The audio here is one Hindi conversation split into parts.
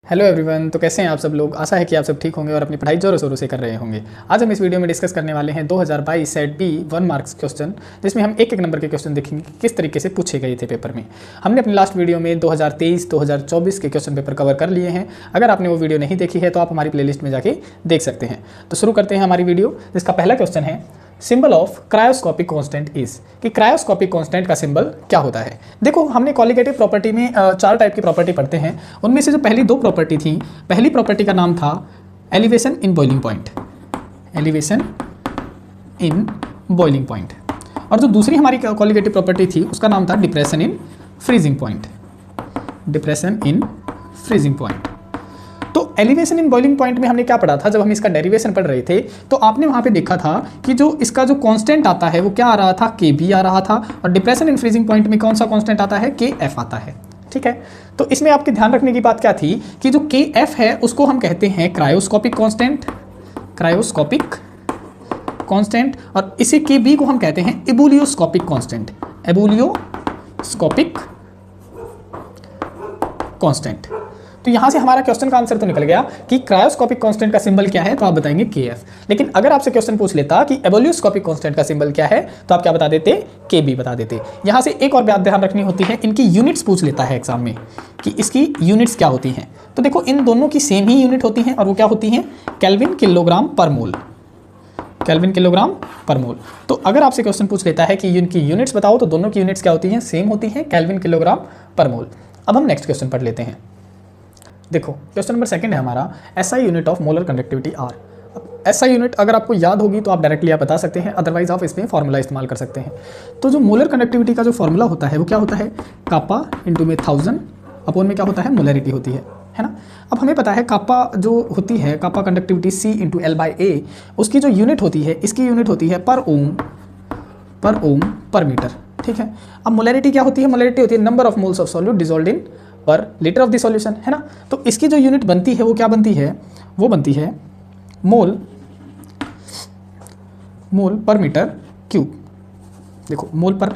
Hello everyone. तो कैसे हैं आप सब लोग। आशा है कि आप सब ठीक होंगे और अपनी पढ़ाई जोरों शोरों से कर रहे होंगे। आज हम इस वीडियो में डिस्कस करने वाले हैं 2022 सेट बी 1 मार्क्स क्वेश्चन, जिसमें हम एक एक नंबर के क्वेश्चन देखेंगे कि किस तरीके से पूछे गए थे पेपर में। हमने अपनी लास्ट वीडियो में 2023 2024 के क्वेश्चन पेपर कवर कर लिए हैं। अगर आपने वो वीडियो नहीं देखी है तो आप हमारी प्लेलिस्ट में जाके देख सकते हैं। तो शुरू करते हैं हमारी वीडियो, जिसका पहला क्वेश्चन है symbol of cryoscopic constant is, कि क्रायोस्कोपिक कांस्टेंट का सिंबल क्या होता है। देखो, हमने क्वालिटेटिव प्रॉपर्टी में 4 टाइप की प्रॉपर्टी पढ़ते हैं। उनमें से जो पहली 2 प्रॉपर्टी थी, पहली प्रॉपर्टी का नाम था elevation in boiling point, elevation in boiling point, और जो दूसरी हमारी क्वालिटेटिव प्रॉपर्टी थी उसका नाम था depression in freezing point, depression in freezing point. तो एलिवेशन इन बॉइलिंग पॉइंट में हमने क्या पढ़ा था, जब हम इसका डेरिवेशन पढ़ रहे थे तो आपने वहां पे देखा था कि जो इसका जो कांस्टेंट आता है वो क्या आ रहा था, के बी आ रहा था, और डिप्रेशन इन फ्रीजिंग पॉइंट में कौन सा कांस्टेंट आता है, के एफ आता है। ठीक है, तो इसमें आपके ध्यान रखने की बात क्या थी कि जो के एफ है उसको हम कहते हैं क्रायोस्कोपिक कांस्टेंट, क्रायोस्कोपिक कांस्टेंट, और इसी के बी को हम कहते हैं एबुलियोस्कोपिक कांस्टेंट, एबुलियोस्कोपिक कांस्टेंट। तो यहाँ से हमारा क्वेश्चन का आंसर तो निकल गया कि क्रायोस्कोपिक कांस्टेंट का सिंबल क्या है, तो आप बताएंगे के एफ। लेकिन अगर आपसे क्वेश्चन पूछ लेता कि एबुलियोस्कोपिक कांस्टेंट का सिंबल क्या है, तो आप क्या बता देते, के बी बता देते। यहाँ से एक और बात ध्यान रखनी होती है, इनकी यूनिट्स पूछ लेता है एग्जाम में कि इसकी यूनिट्स क्या होती हैं। तो देखो, इन दोनों की सेम ही यूनिट होती हैं, और वो क्या होती हैं, केल्विन किलोग्राम पर मोल, केल्विन किलोग्राम पर मोल। तो अगर आपसे क्वेश्चन पूछ लेता है कि इनकी यूनिट्स बताओ, तो दोनों की यूनिट्स क्या होती हैं, सेम होती हैं, केल्विन किलोग्राम पर मोल। अब हम नेक्स्ट क्वेश्चन पढ़ लेते हैं। देखो, क्वेश्चन नंबर 2 है हमारा, SI unit of molar conductivity are. अब एसआई यूनिट अगर आपको याद होगी तो आप डायरेक्टली आप बता सकते हैं, अदरवाइज आप इसमें फॉर्मूला इस्तेमाल कर सकते हैं। तो जो मोलर कंडक्टिविटी का जो फॉर्मूला होता है वो क्या होता है, कापा इंटू में 1000 अपॉन में क्या होता है, मोलरिटी होती है ना। अब हमें पता है कापा जो होती है, kappa conductivity C into L by A, उसकी जो यूनिट होती है, इसकी यूनिट होती है पर ओम पर मीटर। ठीक है, अब मोलरिटी क्या होती है, मोलरिटी होती है number of moles of solute dissolved इन पर लीटर ऑफ द सॉल्यूशन, है ना। तो इसकी जो यूनिट बनती है वो क्या बनती है, वो बनती है मोल पर मीटर क्यूब। देखो, मोल पर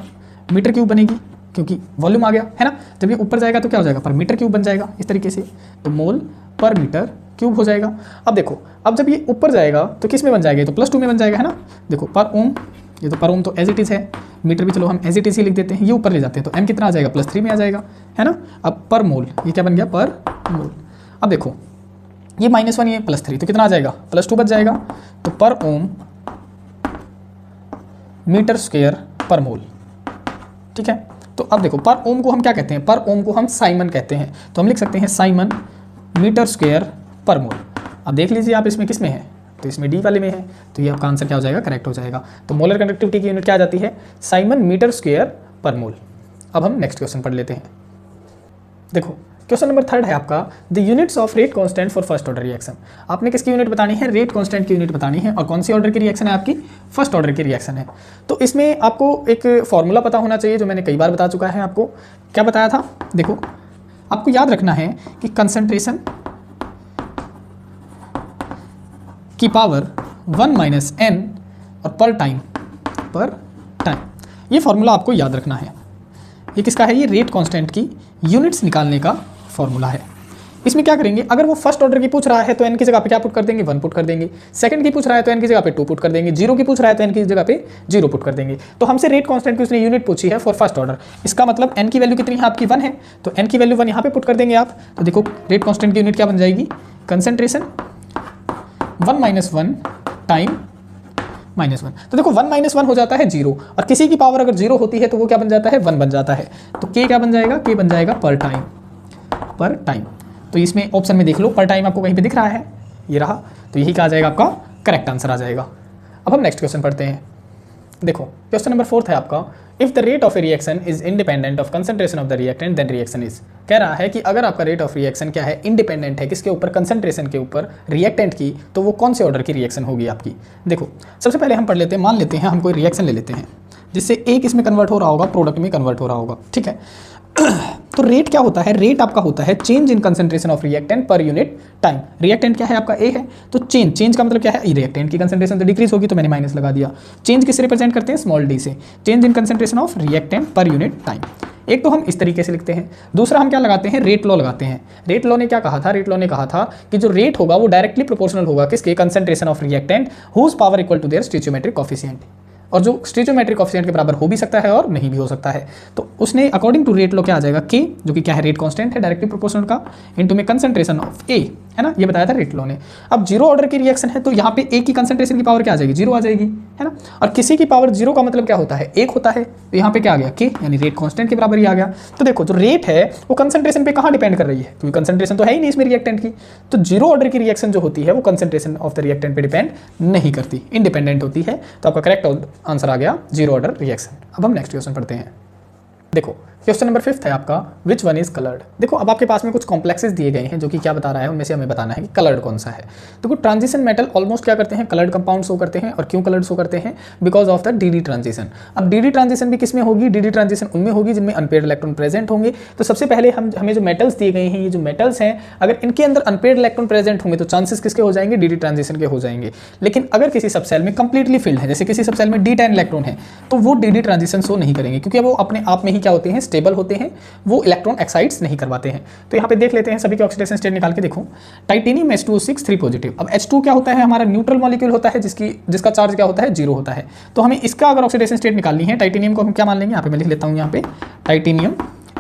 मीटर क्यूब बनेगी क्योंकि वॉल्यूम आ गया, है ना। जब ये ऊपर जाएगा तो क्या हो जाएगा, पर मीटर क्यूब बन जाएगा इस तरीके से, तो मोल पर मीटर क्यूब हो जाएगा। अब देखो, अब जब ये ऊपर जाएगा तो किस में बन जाएगा, तो +2 में बन जाएगा, है ना। देखो, पर ओम, ये तो पर ओम तो एज इट इज़ है, मीटर भी चलो हम एज इट इज़ ही लिख देते हैं, ये ऊपर ले जाते हैं तो m कितना आ जाएगा, +3 में आ जाएगा, है ना। अब पर मोल, ये क्या बन गया, पर मोल। अब देखो, ये -1 ये +3 तो कितना आ जाएगा, +2 बच जाएगा, तो पर ओम मीटर स्क्वायर पर मोल। ठीक है, तो अब देखो, पर ओम को हम क्या कहते हैं, पर ओम को हम साइमन कहते हैं, तो हम लिख सकते हैं साइमन मीटर स्क्वायर पर मोल। अब देख लीजिए आप इसमें किस में है, तो इसमें डी वाले में है, तो ये आपका आंसर क्या हो जाएगा, करेक्ट हो जाएगा। तो मोलर कंडक्टिविटी की यूनिट क्या आ जाती है, साइमन मीटर स्क्वायर पर मोल। अब हम नेक्स्ट क्वेश्चन पढ़ लेते हैं। देखो, क्वेश्चन नंबर 3 है आपका, the units of rate constant for first order reaction. आपने किसकी यूनिट बतानी है, रेट कांस्टेंट की यूनिट बतानी है, और कौन सी ऑर्डर की रिएक्शन है आपकी, फर्स्ट ऑर्डर की रिएक्शन है। तो इसमें आपको एक फॉर्मूला पता होना चाहिए, जो मैंने कई बार बता चुका है आपको। क्या बताया था, देखो आपको याद रखना है कि कंसंट्रेशन की पावर 1 - n और पर टाइम ये फॉर्मूला आपको याद रखना है। ये किसका है, ये रेट कांस्टेंट की यूनिट्स निकालने का फॉर्मूला है। इसमें क्या करेंगे, अगर वो फर्स्ट ऑर्डर की पूछ रहा है तो n की जगह पे क्या पुट कर देंगे, 1 पुट कर देंगे। सेकंड की पूछ रहा है तो n की जगह पे 2 पुट कर देंगे। 0 की पूछ रहा है तो n की जगह पे 0 पुट कर देंगे। तो हमसे रेट कांस्टेंट की उसने यूनिट पूछी है फॉर फर्स्ट ऑर्डर, इसका मतलब n की वैल्यू कितनी है आपकी, 1 है, तो n की वैल्यू 1 यहाँ पे पुट कर देंगे आप। तो देखो, रेट कांस्टेंट की यूनिट क्या बन जाएगी, कंसंट्रेशन 1 - 1 टाइम -1। तो देखो, 1 - 1 हो जाता है 0, और किसी की पावर अगर 0 होती है तो वो क्या बन जाता है, 1 बन जाता है। तो k क्या बन जाएगा, k बन जाएगा पर टाइम। तो इसमें ऑप्शन में देख लो, पर टाइम आपको कहीं पे दिख रहा है, ये रहा, तो यही क्या आ जाएगा, आपका करेक्ट आंसर आ जाएगा। अब हम नेक्स्ट क्वेश्चन पढ़ते हैं। देखो, क्वेश्चन नंबर 4 है आपका, if the rate of a reaction is independent of concentration of the reactant then reaction is. कह रहा है कि अगर आपका रेट ऑफ रिएक्शन क्या है, इंडिपेंडेंट है किसके ऊपर, कंसंट्रेशन के ऊपर, रिएक्टेंट की, तो वो कौन से ऑर्डर की रिएक्शन होगी आपकी। देखो, सबसे पहले हम पढ़ लेते हैं, मान लेते हैं हम कोई रिएक्शन ले लेते हैं जिससे एक इसमें कन्वर्ट हो रहा होगा, प्रोडक्ट में कन्वर्ट हो रहा होगा। ठीक है, तो रेट क्या होता है, रेट आपका होता है change in concentration of reactant per unit time. Reactant क्या है आपका, ए है, तो चेंज का मतलब क्या है, रिएक्टेंट की कंसंट्रेशन तो डिक्रीज होगी तो मैंने माइनस लगा दिया। चेंज किससे रिप्रेजेंट करते हैं, स्मॉल डी से, change in concentration of reactant per unit time. एक तो हम इस तरीके से लिखते हैं, दूसरा हम क्या लगाते हैं, रेट लॉ लगाते हैं। रेट लॉ ने क्या कहा था, रेट लॉ ने कहा था कि जो रेट होगा वो डायरेक्टली प्रोपोर्शनल होगा किसके, concentration of reactant whose power equal to their stoichiometric coefficient, और जो स्टोइचियोमेट्रिक कोएफिशिएंट के बराबर हो भी सकता है और नहीं भी हो सकता है। तो उसने अकॉर्डिंग टू रेट लॉ क्या आ जाएगा, के, जो कि क्या है, रेट कांस्टेंट है डायरेक्टली प्रोपोर्शनल का, इनटू में कंसंट्रेशन ऑफ ए, है ना, ये बताया था रेट लॉ ने। अब जीरो ऑर्डर की रिएक्शन है तो यहाँ पे ए की कंसंट्रेशन की पावर क्या आ जाएगी, जीरो आ जाएगी, है ना। और किसी की पावर जीरो का मतलब क्या होता है, एक होता है, तो यहाँ पे क्या आ गया, के, यानी रेट कांस्टेंट के बराबर ही आ गया। तो देखो जो रेट है वो कंसंट्रेशन पे कहाँ डिपेंड कर रही है, क्योंकि कंसंट्रेशन तो है ही नहीं इसमें रिएक्टेंट की। तो जीरो ऑर्डर की रिएक्शन जो होती है वो कंसंट्रेशन ऑफ द रिएक्टेंट पे डिपेंड नहीं करती, इंडिपेंडेंट होती है। तो आपका करेक्ट आंसर आ गया जीरो ऑर्डर रिएक्शन। अब हम नेक्स्ट क्वेश्चन पढ़ते हैं। देखो क्वेश्चन नंबर 5 है आपका, विच वन इज कलर्ड। देखो अब आपके पास में कुछ कॉम्प्लेक्सेस दिए गए हैं जो कि क्या बता रहा है, उनमें से हमें बताना है कि कलर्ड कौन सा है। देखो ट्रांजिशन मेटल ऑलमोस्ट क्या करते हैं, कलर्ड कंपाउंड शो करते हैं। और क्यों कलर्ड शो करते हैं, because of the D transition. अब डी ट्रांजिशन भी किसमें होगी, डी ट्रांजिशन उनमें होगी जिनमें अनपेयर्ड इलेक्ट्रॉन प्रेजेंट होंगे। तो सबसे पहले हमें जो मेटल्स दिए गए हैं, ये जो मेटल्स हैं, अगर इनके अंदर अनपेयर्ड इलेक्ट्रॉन प्रेजेंट होंगे तो चांसेस किसके हो जाएंगे, डी ट्रांजिशन के हो जाएंगे। लेकिन अगर किसी सब सेल में कंप्लीटली फिल्ड है, जैसे किसी सब सेल में D10 इलेक्ट्रॉन है, तो वो डी ट्रांजिशन शो नहीं करेंगे, क्योंकि वो अपने आप में ही क्या होते हैं, स्टेबल होते हैं, वो इलेक्ट्रॉन एक्साइट्स नहीं करवाते हैं। तो यहाँ पे देख लेते हैं सभी के ऑक्सीडेशन स्टेट निकाल के। देखो टाइटेनियम H2O6 3 पॉजिटिव। अब H2 क्या होता है, हमारा न्यूट्रल मॉलिक्यूल होता है जिसका चार्ज क्या होता है, जीरो होता है। तो हमें इसका अगर ऑक्सीडेशन स्टेट निकालनी है, टाइटेनियम को हम क्या मान लेंगे, यहाँ पे मैं लिख लेता हूँ, यहाँ पे टाइटेनियम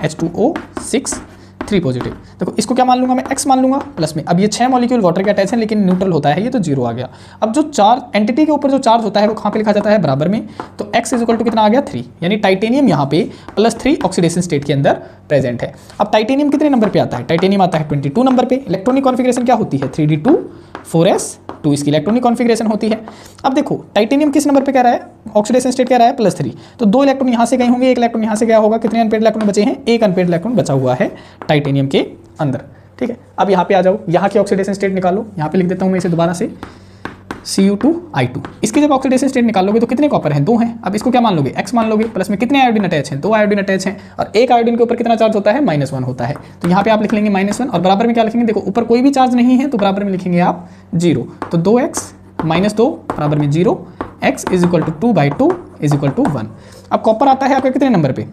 H2O6 3 पॉजिटिव। देखो इसको क्या मान लूंगा मैं, X मान लूंगा प्लस में। अब ये 6 मॉलिक्यूल वाटर के अटैच है लेकिन न्यूट्रल होता है, ये तो जीरो आ गया। अब जो चार्ज एंटिटी के ऊपर जो चार्ज होता है वो कहाँ पे लिखा जाता है, बराबर में। तो X इज इक्वल टू कितना आ गया, 3, यानी टाइटेनियम यहाँ पे +3 ऑक्सीडेशन स्टेट के अंदर प्रेजेंट है। अब टाइटेनियम कितने नंबर पे आता है, टाइटेनियम आता है 22 नंबर पे। इलेक्ट्रॉनिक कॉन्फिगरेशन क्या होती है, 3d2 4s2 इसकी इलेक्ट्रॉनिक कॉन्फिगरेशन होती है। अब देखो टाइटेनियम किस नंबर पे कह रहा है, ऑक्सीडेशन स्टेट कह रहा है +3, तो 2 इलेक्ट्रॉन यहाँ से गए होंगे, 1 इलेक्ट्रॉन यहाँ से गया होगा। कितने अनपेयर्ड इलेक्ट्रॉन बचे हैं, 1 अनपेयर्ड इलेक्ट्रॉन बचा हुआ है टाइटेनियम के अंदर, ठीक है। अब यहाँ पे आ जाओ, यहाँ की ऑक्सीडेशन स्टेट निकालो। यहाँ पे लिख देता हूँ मैं इसे दोबारा से, Cu2I2। इसके जब ऑक्सीडेशन स्टेट निकालोगे तो कितने कॉपर हैं, 2 हैं। अब इसको क्या मान लोगे, X मान लोगे। प्लस में कितने आयोडीन अटैच हैं, 2 आयोडीन अटैच हैं। और एक आयोडीन के ऊपर कितना चार्ज होता है, -1 होता है। तो यहाँ पे आप लिख लेंगे -1 और बराबर में क्या लिखेंगे, देखो ऊपर कोई भी चार्ज नहीं है तो बराबर में लिखेंगे आप 0। तो 2x -2 बराबर में 0, x is equal to 2/2 is equal to 1। अब कॉपर आता है आपका कितने नंबर पे,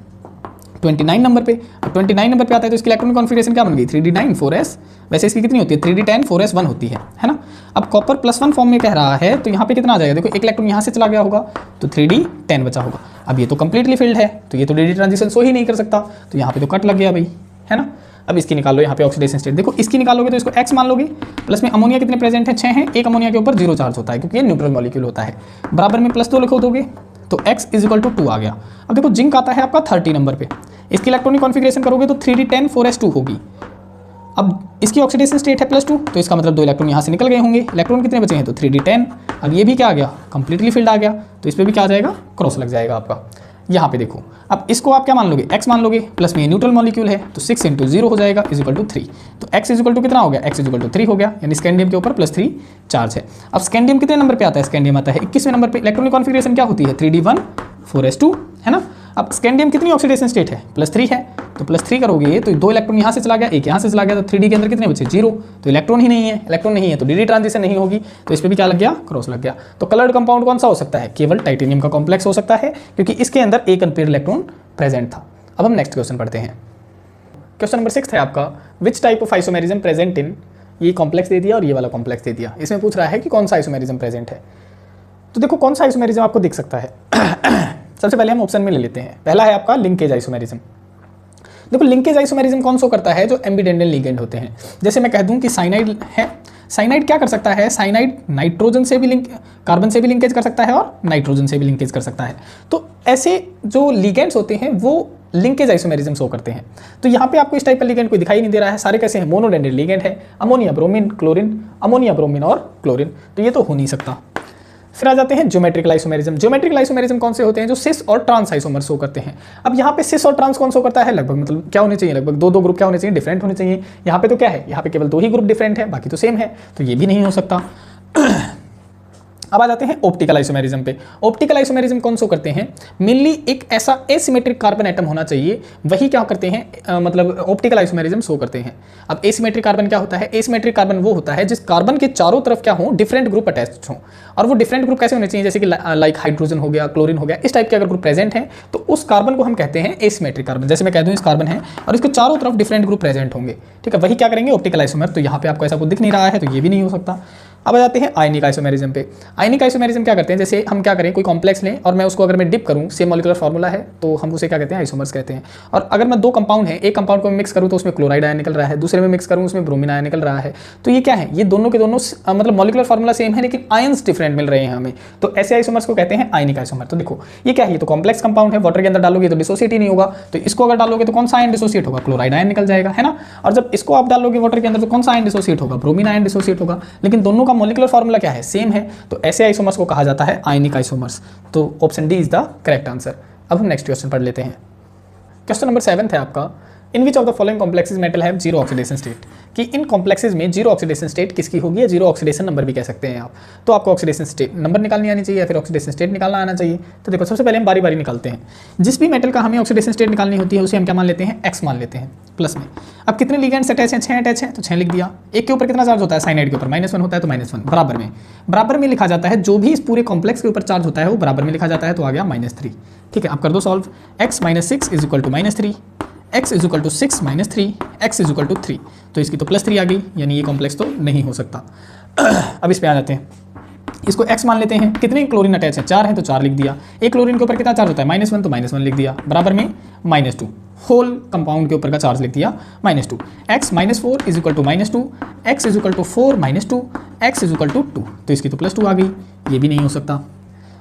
29 नंबर पे। अब 29 नंबर पे आता है तो इसकी इलेक्ट्रॉनिक कॉन्फिगरेशन क्या बन गई, 3d9 4s। वैसे इसकी कितनी होती है, 3d10 4s1 होती है ना। अब कॉपर +1 फॉर्म में कह रहा है तो यहाँ पे कितना आ जाएगा, देखो एक इलेक्ट्रॉन यहाँ से चला गया होगा तो 3d10 बचा होगा। अब ये तो कंप्लीटली फिल्ड है तो ये तो डी ट्रांजिशन शो ही नहीं कर सकता, तो यहाँ पे तो कट लग गया भाई, है ना। अब इसकी निकाल लो, यहाँ पे ऑक्सीडेशन स्टेट देखो, इसकी निकालोगे तो इसको X मान लोगे। प्लस में अमोनिया कितने प्रेजेंट है, 6 हैं। एक अमोनिया के ऊपर 0 चार्ज होता है क्योंकि ये न्यूट्रल मॉलिक्यूल होता है। बराबर में +2 लिखो दोगे तो x इज इक्वल टू 2 आ गया। अब देखो जिंक आता है आपका 30 नंबर पे। इसकी इलेक्ट्रॉनिक कॉन्फिगरेशन करोगे तो 3d10 4s2 होगी। अब इसकी ऑक्सीडेशन स्टेट है +2 तो इसका मतलब 2 इलेक्ट्रॉन यहाँ से निकल गए होंगे। इलेक्ट्रॉन कितने बचे हैं, तो 3d10। अब ये भी क्या आ गया, कंप्लीटली फिल्ड आ गया, तो इस पर भी क्या आ जाएगा, क्रॉस लग जाएगा आपका। यहाँ पे देखो अब इसको आप क्या मान लोगे, x मान लोगे। प्लस में ये न्यूट्रल मॉलिक्यूल है तो 6 × 0 हो जाएगा इज इक्वल टू 3। तो x इज इक्वल टू कितना हो गया, x इज इक्वल टू 3 हो गया, यानी स्कैंडियम के ऊपर +3 चार्ज है। अब स्कैंडियम कितने नंबर पे आता है, स्कैंडियम आता है 21वें नंबर पे। इलेक्ट्रॉनिक कॉन्फिगरेशन क्या होती है, 3d1 4s2, है ना। अब स्कैंडियम कितनी ऑक्सीडेशन स्टेट है, +3 है, तो +3 करोगे तो 2 इलेक्ट्रॉन यहाँ से चला गया, एक यहाँ से चला गया, तो 3d के अंदर कितने बचे, 0। तो इलेक्ट्रॉन ही नहीं है, इलेक्ट्रॉन नहीं है तो डी ट्रांजिशन नहीं होगी, तो इस पर भी क्या लग गया, क्रॉस लग गया। तो कलर्ड कंपाउंड कौन सा हो सकता है, केवल टाइटेनियम का कॉम्प्लेक्स हो सकता है क्योंकि इसके अंदर एक अनपेयर्ड इलेक्ट्रॉन प्रेजेंट था। अब हम नेक्स्ट क्वेश्चन पढ़ते हैं। क्वेश्चन नंबर 6 है आपका, which type of isomerism present in, ये कॉम्प्लेक्स दे दिया और ये वाला कॉम्प्लेक्स दे दिया। इसमें पूछ रहा है कि कौन सा आइसोमेरिज्म प्रेजेंट है। तो देखो कौन सा आइसोमेरिज्म आपको दिख सकता है। सबसे पहले हम ऑप्शन में ले लेते हैं। पहला है आपका लिंकेज आइसोमेरिज्म। देखो लिंकेज आइसोमेरिज्म कौन सा करता है, जो एम्बिडेंडल लिगेंड होते हैं। जैसे मैं कह दूं कि साइनाइड है, साइनाइड क्या कर सकता है, साइनाइड नाइट्रोजन से भी लिंक, कार्बन से भी लिंकेज कर सकता है और नाइट्रोजन से भी लिंकेज कर सकता है। तो ऐसे जो लिगेंड्स होते हैं वो लिंकेज आइसोमेरिज्म शो करते हैं। तो यहाँ पे आपको इस टाइप का लिगेंड कोई दिखाई नहीं दे रहा है, सारे कैसे हैं, मोनोडेंड्रिक लिगेंड है, ammonia bromine chlorine, ammonia bromine और क्लोरीन, तो ये तो हो नहीं सकता। फिर आ जाते हैं ज्योमेट्रिकल आइसोमेरिज्म। ज्योमेट्रिकल आइसोमेरिज्म कौन से होते हैं, जो सिस और ट्रांस आइसोमर शो करते हैं। अब यहाँ पे सिस और ट्रांस कौन शो करता है, लगभग मतलब क्या होने चाहिए, लगभग दो ग्रुप क्या होने चाहिए, डिफरेंट होने चाहिए। यहाँ पे तो क्या है, यहाँ पे केवल 2 ही ग्रुप डिफरेंट है, बाकी तो सेम है, तो ये भी नहीं हो सकता। अब आ जाते हैं ऑप्टिकल आइसोमेरिज्म पे। ऑप्टिकल आइसोमेरिज्म कौन शो करते हैं? मेनली एक ऐसा एसिमेट्रिक कार्बन एटम होना चाहिए, वही क्या करते हैं मतलब ऑप्टिकल आइसोमेरिज्म शो करते हैं। अब एसिमेट्रिक कार्बन क्या होता है? एसिमेट्रिक कार्बन वो होता है जिस कार्बन के चारों तरफ क्या हो, डिफरेंट ग्रुप अटैच्ड हो। और वो डिफरेंट ग्रुप कैसे होने चाहिए? जैसे कि लाइक हाइड्रोजन हो गया, क्लोरीन हो गया, इस टाइप के अगर ग्रुप प्रेजेंट हैं तो उस कार्बन को हम कहते हैं एसिमेट्रिक कार्बन। जैसे मैं कह दूं इस कार्बन है और इसके चारों तरफ डिफरेंट ग्रुप प्रेजेंट होंगे, ठीक है, वही क्या करेंगे? Optical isomer. तो यहाँ पे आपको ऐसा कुछ दिख नहीं रहा है तो ये भी नहीं हो सकता। अब आ जाते हैं आयनिक आइसोमेरिज्म पे। आयनिक आइसोमेरिज्म क्या करते हैं? जैसे हम क्या करें, कोई कॉम्प्लेक्स लें और मैं उसको अगर मैं डिप करूं, सेम मॉलिक्यूलर फार्मूला है तो हम उसे क्या कहते हैं? आइसोमर्स कहते हैं। और अगर मैं दो कंपाउंड है, एक कंपाउंड को मिक्स करूं तो उसमें क्लोराइड आयन निकल रहा है, दूसरे में मिक्स करूं उसमें ब्रोमीन आयन निकल रहा है, तो ये क्या है? ये दोनों के दोनों मतलब मॉलिक्यूलर फार्मूला सेम है लेकिन आयंस डिफरेंट मिल रहे हैं हमें, तो ऐसे आइसोमर्स को कहते हैं आयनिक आइसोमर। तो देखो ये क्या है? ये तो कॉम्प्लेक्स कंपाउंड है, वाटर के अंदर डालोगे तो डिसोसिएट ही नहीं होगा, तो इसको अगर डालोगे तो कौन सा आयन डिसोसिएट होगा? क्लोराइड आयन निकल जाएगा, है ना। और जब इसको आप डालोगे वाटर के अंदर तो कौन सा आयन डिसोसिएट होगा? ब्रोमीन आयन डिसोसिएट होगा। लेकिन दोनों का मॉलिक्यूलर फार्मूला क्या है? सेम है, तो ऐसे आइसोमर्स को कहा जाता है आयनिक आइसोमर्स। तो option D is the correct answer. अब हम नेक्स्ट क्वेश्चन पढ़ लेते हैं। क्वेश्चन नंबर 7 है आपका, in which of the following complexes metal have zero oxidation state, कि इन कॉम्प्लेक्सेस में जीरो ऑक्सीडेशन स्टेट किसकी होगी, या जीरो ऑक्सीडेशन नंबर भी कह सकते हैं आप। तो आपको ऑक्सीडेशन स्टेट नंबर निकालनी आनी चाहिए या फिर ऑक्सीडेशन स्टेट निकालना आना चाहिए। तो देखो सबसे पहले हम बारी बारी निकालते हैं। जिस भी मेटल का हमें ऑक्सीडेशन स्टेट निकालनी होती है उसे हम क्या मान लेते हैं? एक्स मान लेते हैं प्लस में। अब कितने लिगेंड्स अटैच हैं? 6 अटैच हैं, तो 6 लिख दिया। एक के ऊपर कितना चार्ज होता है? साइनाइड के ऊपर -1 होता है, तो -1 बराबर में लिखा जाता है। जो भी इस पूरे कॉम्प्लेक्स के ऊपर चार्ज होता है वो बराबर में लिखा जाता है, तो आ गया -3। ठीक है, अब कर दो सॉल्व। x - 6 = -3, x = 6 - 3, x = 3, तो इसकी तो +3 आ गई, यानी ये कॉम्प्लेक्स तो नहीं हो सकता। अब इस पे आ जाते हैं, इसको x मान लेते हैं। कितने क्लोरीन अटैच हैं? 4 हैं, तो 4 लिख दिया। एक क्लोरीन के ऊपर कितना चार्ज होता है? -1, तो -1 लिख दिया, बराबर में -2। होल कंपाउंड के ऊपर का चार्ज लिख दिया -2। x - 4 = -2, x = 4 - 2, x = 2, तो इसकी तो +2 आ गई, ये भी नहीं हो सकता।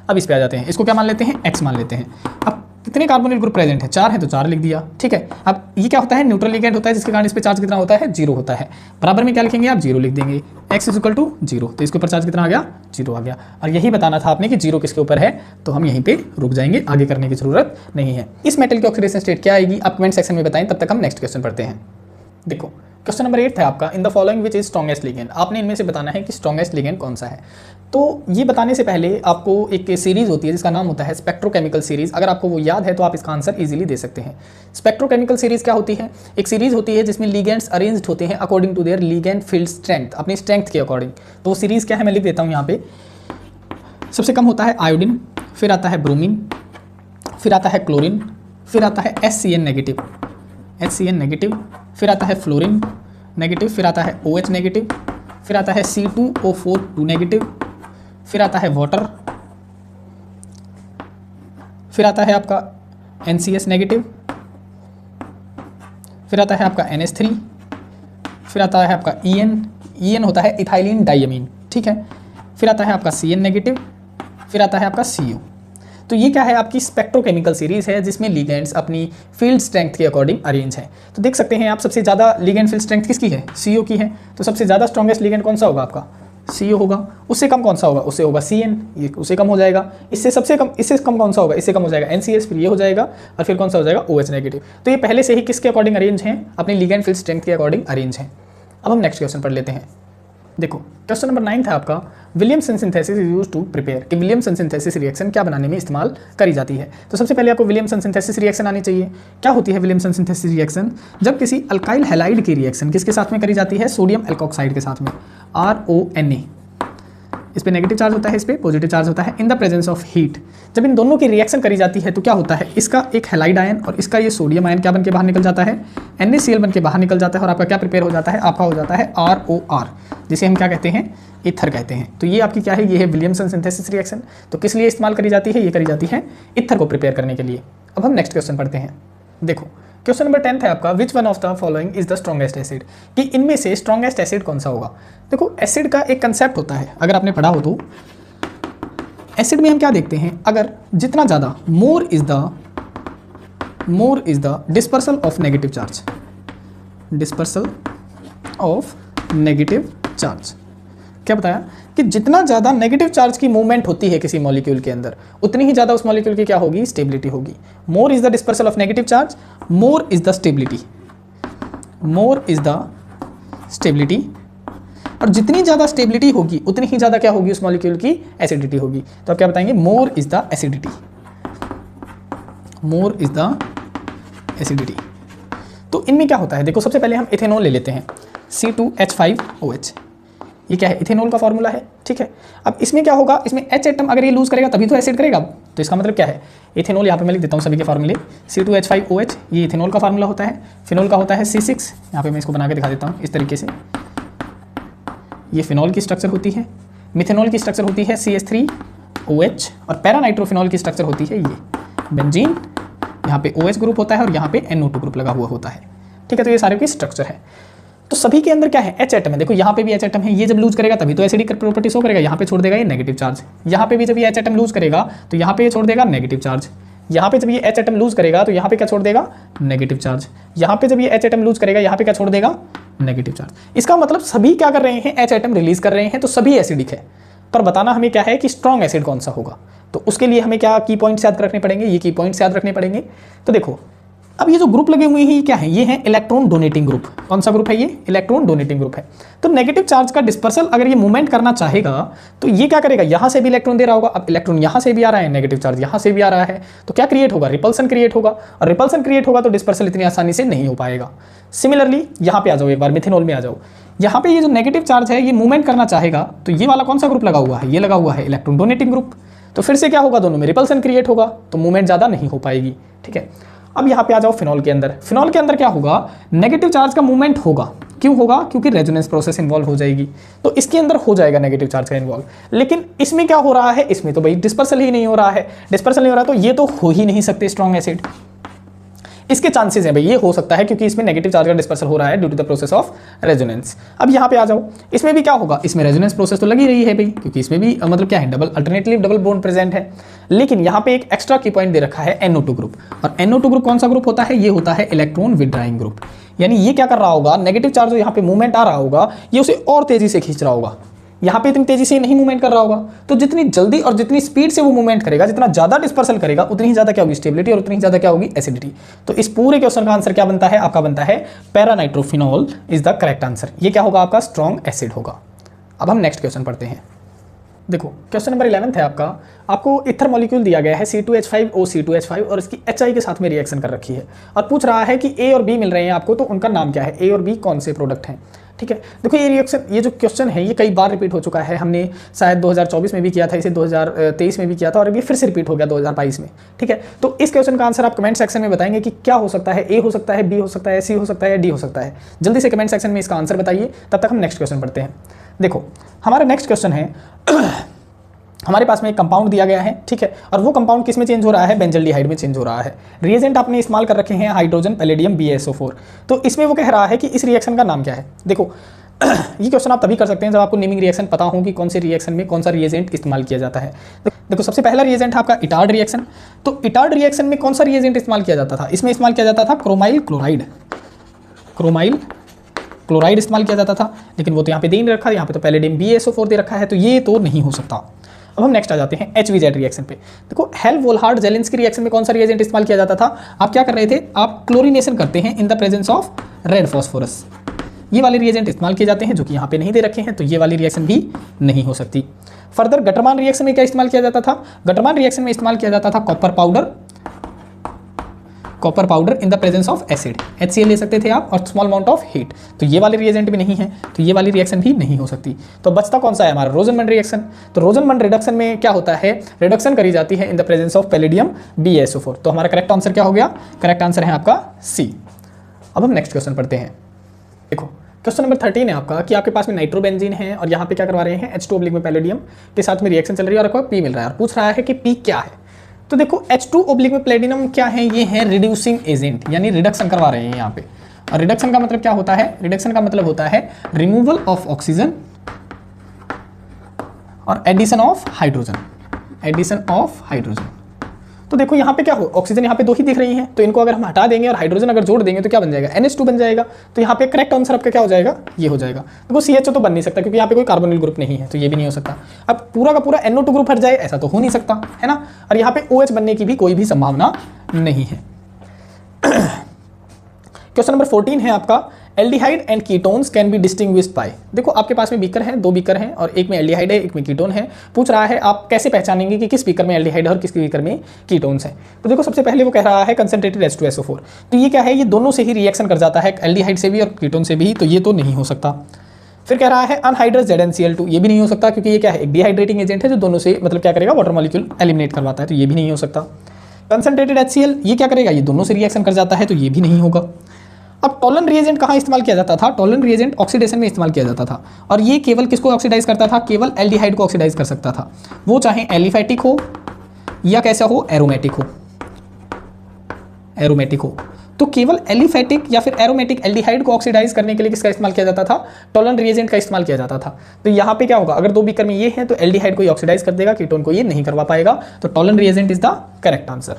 अब इस पे आ जाते हैं, इसको क्या मान लेते हैं? x मान लेते हैं। अब कितने कार्बोनिल ग्रुप प्रेजेंट है? 4 है, तो 4 लिख दिया। ठीक है, अब ये क्या होता है? न्यूट्रल लिगेंड होता है, जिसके कारण इस पे चार्ज कितना होता है? 0 होता है। बराबर में क्या लिखेंगे आप? 0 लिख देंगे। x = 0, तो इसके ऊपर चार्ज कितना आ गया? 0 आ गया। और यही बताना था आपने कि 0 किसके ऊपर है, तो हम यहीं पे रुक जाएंगे, आगे करने की जरूरत नहीं है। इस मेटल की ऑक्सीडेशन स्टेट क्या आएगी आप कमेंट सेक्शन में बताएं, तब तक हम नेक्स्ट क्वेश्चन पढ़ते हैं। देखो क्वेश्चन नंबर 8 है आपका, in the following which is strongest ligand. आपने इनमें से बताना है कि स्ट्रॉन्गेस्ट लिगेंड कौन सा है। तो ये बताने से पहले आपको एक सीरीज होती है जिसका नाम होता है स्पेक्ट्रोकेमिकल सीरीज। अगर आपको वो याद है तो आप इसका आंसर इजीली दे सकते हैं। स्पेक्ट्रोकेमिकल सीरीज क्या होती है? एक सीरीज होती है जिसमें लिगेंड्स अरेंज्ड होते हैं according to their ligand field strength, अपनी स्ट्रेंथ के अकॉर्डिंग। तो वो सीरीज क्या है मैं लिख देता हूँ यहाँ पे। सबसे कम होता है आयोडीन, फिर आता है ब्रोमीन, फिर आता है क्लोरीन, फिर आता है HCN नेगेटिव, फिर आता है फ्लोरीन नेगेटिव, फिर आता है OH नेगेटिव, फिर आता है C2O4 2 नेगेटिव, फिर आता है वाटर, फिर आता है आपका NCS नेगेटिव, फिर आता है आपका NH3, फिर आता है आपका EN होता है इथाइलिन डाइअमीन, ठीक है, फिर आता है आपका CN नेगेटिव, फिर आता है आपका CO। तो ये क्या है? आपकी स्पेक्ट्रोकेमिकल सीरीज है जिसमें लिगेंड्स अपनी फील्ड स्ट्रेंथ के अकॉर्डिंग अरेंज हैं। तो देख सकते हैं आप, सबसे ज़्यादा लिगेंड फील्ड स्ट्रेंथ किसकी है? CO की है। तो सबसे ज़्यादा स्ट्रॉन्गेस्ट लिगेंड कौन सा होगा आपका? CO होगा। उससे कम कौन सा होगा? उससे होगा CN, ये उससे कम हो जाएगा। इससे कम कौन सा होगा? इससे कम हो जाएगा NCS, फिर ये हो जाएगा, और फिर कौन सा हो जाएगा? OH negative. तो ये पहले से ही किसके अकॉर्डिंग अरेंज हैं? अपनी लिगेंड फील्ड स्ट्रेंथ के अकॉर्डिंग अरेंज हैं। अब हम नेक्स्ट क्वेश्चन पढ़ लेते हैं। देखो क्वेश्चन नंबर 9 था आपका, Williamson synthesis is used to prepare, कि विलियमसन सिंथेसिस रिएक्शन क्या बनाने में इस्तेमाल करी जाती है। तो सबसे पहले आपको विलियमसन सिंथेसिस रिएक्शन आनी चाहिए। क्या होती है विलियमसन सिंथेसिस रिएक्शन? जब किसी अल्काइल हैलाइड की रिएक्शन किसके साथ में करी जाती है? सोडियम एल्कोक्साइड के साथ में, RONA। इस पे नेगेटिव चार्ज होता है, इस पे पॉजिटिव चार्ज होता है, in the presence of heat. जब इन दोनों की रिएक्शन करी जाती है तो क्या होता है? इसका एक हैलाइड आयन और इसका ये सोडियम आयन क्या बन के बाहर निकल जाता है? NaCl बन के बाहर निकल जाता है, और आपका क्या प्रिपेयर हो जाता है? आपका हो जाता है ROR, जिसे हम क्या कहते हैं? ईथर कहते हैं। तो ये आपकी क्या है? ये है विलियमसन सिंथेसिस रिएक्शन। तो किस लिए इस्तेमाल करी जाती है? ये करी जाती है ईथर को प्रिपेयर करने के लिए। अब हम नेक्स्ट क्वेश्चन पढ़ते हैं। देखो क्वेश्चन नंबर 10 है आपका, which one of the following is the strongest acid, कि इनमें से स्ट्रॉन्गेस्ट एसिड कौन सा होगा। देखो एसिड का एक कंसेप्ट होता है, अगर आपने पढ़ा हो तो एसिड में हम क्या देखते हैं? अगर जितना ज़्यादा more is the dispersal of negative charge, क्या बताया? कि जितना ज़्यादा नेगेटिव चार्ज की मूवमेंट होती है किसी मॉलिक्यूल के अंदर, उतनी ही ज़्यादा उस मॉलिक्यूल की क्या होगी? स्टेबिलिटी होगी। More is the dispersal of negative charge, more is the stability. और जितनी ज़्यादा स्टेबिलिटी होगी उतनी ही ज़्यादा क्या होगी उस मॉलिक्यूल की एसिडिटी होगी। तो आप क्या बताएंगे, more is the acidity, more is the acidity. तो इनमें क्या होता है, देखो सबसे पहले हम इथेनॉल ले लेते हैं, C2H5OH, ये क्या है, इथेनॉल का फॉर्मूला है, ठीक है। अब इसमें क्या होगा, इसमें H एटम अगर ये लूज करेगा तभी तो एसिड करेगा, तो इसका मतलब क्या है, इथेनॉल यहाँ पे मैं लिख देता हूँ सभी के फार्मूले, C2H5OH ये इथेनॉल का फार्मूला होता है, फिनॉल का होता है C6, यहाँ पे मैं इसको बना के दिखा देता हूँ इस तरीके से, ये फिनॉल की स्ट्रक्चर होती है, मिथेनॉल की स्ट्रक्चर होती है CH3OH, और पैरानाइट्रोफिनॉल की स्ट्रक्चर होती है ये बेंजीन, यहाँ पे OH ग्रुप होता है और यहाँ पे NO2 ग्रुप लगा हुआ होता है, ठीक है। तो ये सारे की स्ट्रक्चर है। तो सभी के अंदर क्या है, H एटम है, देखो यहाँ पे भी H एटम है, ये जब लूज करेगा तभी तो एसिडिक प्रॉपर्टी शो करेगा, यहाँ पे छोड़ देगा ये नेगेटिव चार्ज, यहाँ पे भी जब ये H एटम लूज करेगा तो यहाँ पे ये छोड़ देगा नेगेटिव चार्ज, यहाँ पे जब ये H एटम लूज करेगा तो यहाँ पे क्या छोड़ देगा, नेगेटिव चार्ज, यहाँ पे जब ये H एटम लूज करेगा यहाँ पे क्या छोड़ देगा, नेगेटिव चार्ज। इसका मतलब सभी क्या कर रहे हैं, H एटम रिलीज कर रहे हैं, तो सभी एसिडिक है। पर बताना हमें क्या है कि स्ट्रॉन्ग एसिड कौन सा होगा, तो उसके लिए हमें क्या की पॉइंट्स याद रखने पड़ेंगे, ये की पॉइंट्स याद रखने पड़ेंगे। तो देखो अब ये जो ग्रुप लगे हुए हैं ये क्या है, ये है इलेक्ट्रॉन डोनेटिंग ग्रुप। कौन सा ग्रुप है, ये इलेक्ट्रॉन डोनेटिंग ग्रुप है। तो नेगेटिव चार्ज का डिस्पर्सल अगर ये मूवमेंट करना चाहेगा तो ये क्या करेगा, यहाँ से भी इलेक्ट्रॉन दे रहा होगा, अब इलेक्ट्रॉन यहाँ से भी आ रहा है, नेगेटिव चार्ज यहाँ से भी आ रहा है, तो क्या क्रिएट होगा, रिपल्सन क्रिएट होगा, और रिपल्सन क्रिएट होगा तो डिस्पर्सल इतनी आसानी से नहीं हो पाएगा। सिमिलरली यहाँ पे आ जाओ, एक बार मिथेनॉल में आ जाओ, यहाँ पे ये जो नेगेटिव चार्ज है ये मूवमेंट करना चाहेगा तो ये वाला कौन सा ग्रुप लगा हुआ है, ये लगा हुआ है इलेक्ट्रॉन डोनेटिंग ग्रुप। तो फिर से क्या होगा, दोनों में रिपल्सन क्रिएट होगा तो मूवमेंट ज़्यादा नहीं हो पाएगी, ठीक है। अब यहाँ पे आ जाओ फिनॉल के अंदर, फिनॉल के अंदर क्या होगा, नेगेटिव चार्ज का मूवमेंट होगा, क्यों होगा, क्योंकि रेजोनेंस प्रोसेस इन्वॉल्व हो जाएगी, तो इसके अंदर हो जाएगा नेगेटिव चार्ज का इन्वॉल्व। लेकिन इसमें क्या हो रहा है, इसमें तो भाई डिस्पर्सल ही नहीं हो रहा है, डिस्पर्सल नहीं हो रहा तो ये तो हो ही नहीं सकते स्ट्रॉन्ग एसिड। इसके चांसेस हैं भाई, ये हो सकता है क्योंकि इसमें नेगेटिव चार्ज का डिस्पर्सल हो रहा है due to the process of resonance. अब यहाँ पे आ जाओ, इसमें भी क्या होगा, इसमें रेजोनेंस प्रोसेस तो लगी रही है भाई, क्योंकि इसमें भी मतलब क्या है, double alternative double bond present है। लेकिन यहाँ पे एक एक्स्ट्रा की पॉइंट दे रखा है NO2 ग्रुप, और NO2 ग्रुप कौन सा ग्रुप होता है, ये होता है इलेक्ट्रॉन विड्राइंग ग्रुप। यानी ये क्या कर रहा होगा, नेगेटिव चार्ज जो यहाँ पे मूवमेंट आ रहा होगा ये उसे और तेजी से खींच रहा होगा, यहाँ पे इतनी तेजी से नहीं मूवमेंट कर रहा होगा। तो जितनी जल्दी और जितनी स्पीड से वो मूवमेंट करेगा, जितना ज़्यादा डिस्पर्सल करेगा उतनी ही ज़्यादा क्या होगी स्टेबिलिटी, और उतनी ही ज़्यादा क्या होगी एसिडिटी। तो इस पूरे क्वेश्चन का आंसर क्या बनता है, आपका बनता है paranitrophenol is the correct answer. ये क्या होगा, आपका स्ट्रॉन्ग एसिड होगा। अब हम नेक्स्ट क्वेश्चन पढ़ते हैं। देखो क्वेश्चन नंबर 11 है आपको इथर मॉलिक्यूल दिया गया है C2H5OC2H5 और इसकी HI के साथ में रिएक्शन कर रखी है, और पूछ रहा है कि A और B मिल रहे हैं आपको, तो उनका नाम क्या है, A और B कौन से प्रोडक्ट हैं, ठीक है। देखो ये रिएक्शन, ये जो क्वेश्चन है ये कई बार रिपीट हो चुका है, हमने शायद 2024 में भी किया था इसे, 2023 में भी किया था, और अभी फिर से रिपीट हो गया 2022 में, ठीक है। तो इस क्वेश्चन का आंसर आप कमेंट सेक्शन में बताएंगे कि क्या हो सकता है, A हो सकता है, B हो सकता है, C हो सकता है, D हो सकता है। जल्दी से कमेंट सेक्शन में इसका आंसर बताइए, तब तक हम नेक्स्ट क्वेश्चन पढ़ते हैं। देखो हमारा नेक्स्ट क्वेश्चन है हमारे पास में एक कंपाउंड दिया गया है, ठीक है, और वो कंपाउंड किस में चेंज हो रहा है, बेंजल्डिहाइड में चेंज हो रहा है। रिएजेंट आपने इस्तेमाल कर रखे हैं हाइड्रोजन पैलेडियम BaSO4। तो इसमें वो कह रहा है कि इस रिएक्शन का नाम क्या है। देखो ये क्वेश्चन आप तभी कर सकते हैं जब आपको नेमिंग रिएक्शन पता हो कि कौन से रिएक्शन में कौन सा रिएजेंट इस्तेमाल किया जाता है। देखो सबसे पहला रिएजेंट है आपका इटार्ड रिएक्शन। तो इटार्ड रिएक्शन में कौन सा रिएजेंट इस्तेमाल किया जाता था, इसमें इस्तेमाल किया जाता था क्रोमाइल क्लोराइड, क्रोमाइल क्लोराइड इस्तेमाल किया जाता था, लेकिन वो तो यहाँ पे दे नहीं रखा, यहाँ पे तो पैलेडियम BaSO4 दे रखा है, तो ये तो नहीं हो सकता। अब हम नेक्स्ट आ जाते हैं HVZ रिएक्शन पे। देखो हेल-वोल्हार्ड जेलेंस्की रिएक्शन में कौन सा रिएजेंट इस्तेमाल किया जाता था, आप क्या कर रहे थे, आप क्लोरीनेशन करते हैं in the presence of red phosphorus. ये वाले रिएजेंट इस्तेमाल किए जाते हैं जो कि यहाँ पे नहीं दे रखे हैं, तो ये वाली रिएक्शन भी नहीं हो सकती। फर्दर गटरमान रिएक्शन में क्या इस्तेमाल किया जाता था, गटरमान रिएक्शन में इस्तेमाल किया जाता था copper powder in the presence of acid, HCl ले सकते थे आप, और स्मॉल अमाउंट ऑफ हीट। तो ये वाले रिएजेंट भी नहीं है, तो ये वाली रिएक्शन भी नहीं हो सकती। तो बचता कौन सा है हमारा, रोजनमंड रिएक्शन। तो रोजनमंड रिडक्शन में क्या होता है, रिडक्शन करी जाती है in the presence of palladium BaSO4। तो हमारा करेक्ट आंसर क्या हो गया, करेक्ट आंसर है आपका C। अब हम नेक्स्ट क्वेश्चन पढ़ते हैं। देखो क्वेश्चन नंबर 13 है आपका कि आपके पास में नाइट्रोबेंजीन है और यहाँ पे क्या करवा रहे हैं, H2 में पैलेडियम के साथ में रिएक्शन चल रही है और आपको P मिल रहा है, और पूछ रहा है कि P क्या है। तो देखो H2 में प्लेटिनम क्या है, ये है रिड्यूसिंग एजेंट, यानी रिडक्शन करवा रहे हैं यहाँ पे। और रिडक्शन का मतलब क्या होता है, रिडक्शन का मतलब होता है रिमूवल ऑफ ऑक्सीजन और addition of hydrogen, addition of hydrogen. तो देखो यहाँ पे क्या हो, ऑक्सीजन यहाँ पे 2 ही दिख रही हैं, तो इनको अगर हम हटा देंगे और हाइड्रोजन अगर जोड़ देंगे तो क्या बन जाएगा, NH2 बन जाएगा। तो यहाँ पे करेक्ट आंसर आपका क्या हो जाएगा, ये हो जाएगा। देखो CHO तो बन नहीं सकता क्योंकि यहाँ पे कोई कार्बोनिल ग्रुप नहीं है, तो ये भी नहीं हो सकता। अब पूरा का पूरा NO2 ग्रुप हट जाए, ऐसा तो हो नहीं सकता है ना, और यहाँ पे OH बनने की भी कोई भी संभावना नहीं है। क्वेश्चन नंबर 14 है आपका aldehyde and ketones can be distinguished by. देखो आपके पास में बीकर हैं, 2 बीकर हैं और एक में एल्डिहाइड है, एक में कीटोन है। पूछ रहा है आप कैसे पहचानेंगे कि किस बीकर में एल्डिहाइड है और किस बीकर में कीटोन्स है। तो देखो सबसे पहले वो कह रहा है कंसंट्रेटेड H2SO4, तो ये क्या है, ये दोनों से ही रिएक्शन कर जाता है, एल्डिहाइड से भी और कीटोन से भी, तो ये तो नहीं हो सकता। फिर कह रहा है अनहाइड्रस ZnCl2, ये भी नहीं हो सकता क्योंकि ये क्या है, एक डिहाइड्रेटिंग एजेंट है जो दोनों से मतलब क्या करेगा, वाटर मॉलिक्यूल एलिमिनेट करवाता है, तो ये भी नहीं हो सकता। कंसंट्रेटेड HCl, ये क्या करेगा, ये दोनों से रिएक्शन कर जाता है, तो ये भी नहीं होगा। अब टोलन रिएजेंट कहाँ इस्तेमाल किया जाता था, टोलन रिएजेंट ऑक्सीडेशन में इस्तेमाल किया जाता था, और ये केवल किसको ऑक्सीडाइज करता था, केवल एल्डिहाइड को ऑक्सीडाइज कर सकता था, वो चाहे एलिफैटिक हो या कैसा हो, एरोमेटिक हो, एरोमेटिक हो। तो केवल एलिफैटिक या फिर एरोमेटिक एल्डिहाइड को ऑक्सीडाइज करने के लिए किसका इस्तेमाल किया जाता था, टोलन रिएजेंट का इस्तेमाल किया जाता था। तो यहाँ पे क्या होगा, अगर 2 बीकर में ये है तो एल्डिहाइड को ये ऑक्सीडाइज कर देगा, कीटोन को ये नहीं करवा पाएगा, तो Tollens reagent is the correct answer.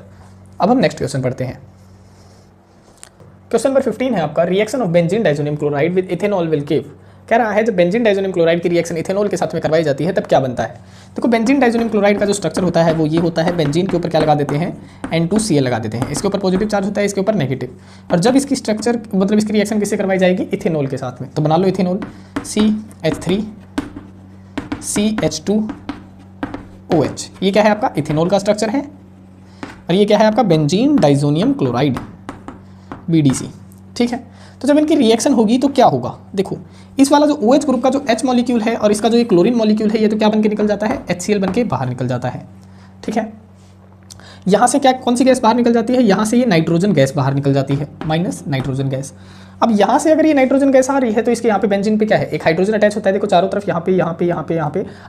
अब हम नेक्स्ट क्वेश्चन पढ़ते हैं। क्वेश्चन नंबर 15 है आपका, reaction of benzene diazonium chloride with ethanol will give. कह रहा है जब बेंजीन डाइजोनियम क्लोराइड की रिएक्शन इथेनॉल के साथ में करवाई जाती है तब क्या बनता है। देखो बेंजीन डाइजोनियम क्लोराइड का जो स्ट्रक्चर होता है वो ये होता है, बेंजीन के ऊपर क्या लगा देते हैं, N2Cl लगा देते हैं, इसके ऊपर पॉजिटिव चार्ज होता है, इसके ऊपर नेगेटिव, और जब इसकी स्ट्रक्चर मतलब इसकी रिएक्शन किससे करवाई जाएगी, इथेनॉल के साथ में, तो बना लो इथेनॉल CH3 CH2OH, ये क्या है आपका इथेनॉल का स्ट्रक्चर है, और ये क्या है आपका बेंजीन डाइजोनियम क्लोराइड BDC, ठीक है। तो जब इनकी रिएक्शन होगी तो क्या होगा, देखो इस वाला जो OH ग्रुप का जो H मॉलिक्यूल है और इसका जो ये क्लोरीन मॉलिक्यूल है, ये तो क्या बन के निकल जाता है, HCl बन के बाहर निकल जाता है, ठीक है। यहाँ से क्या कौन सी गैस बाहर निकल जाती है, यहाँ से ये नाइट्रोजन गैस बाहर निकल जाती है, माइनस नाइट्रोजन गैस। अब यहाँ से अगर ये नाइट्रोजन गैस आ रही है तो इसके यहाँ पे बेंजीन पे क्या है, एक हाइड्रोजन अटैच होता है, देखो चारों तरफ यहाँ पे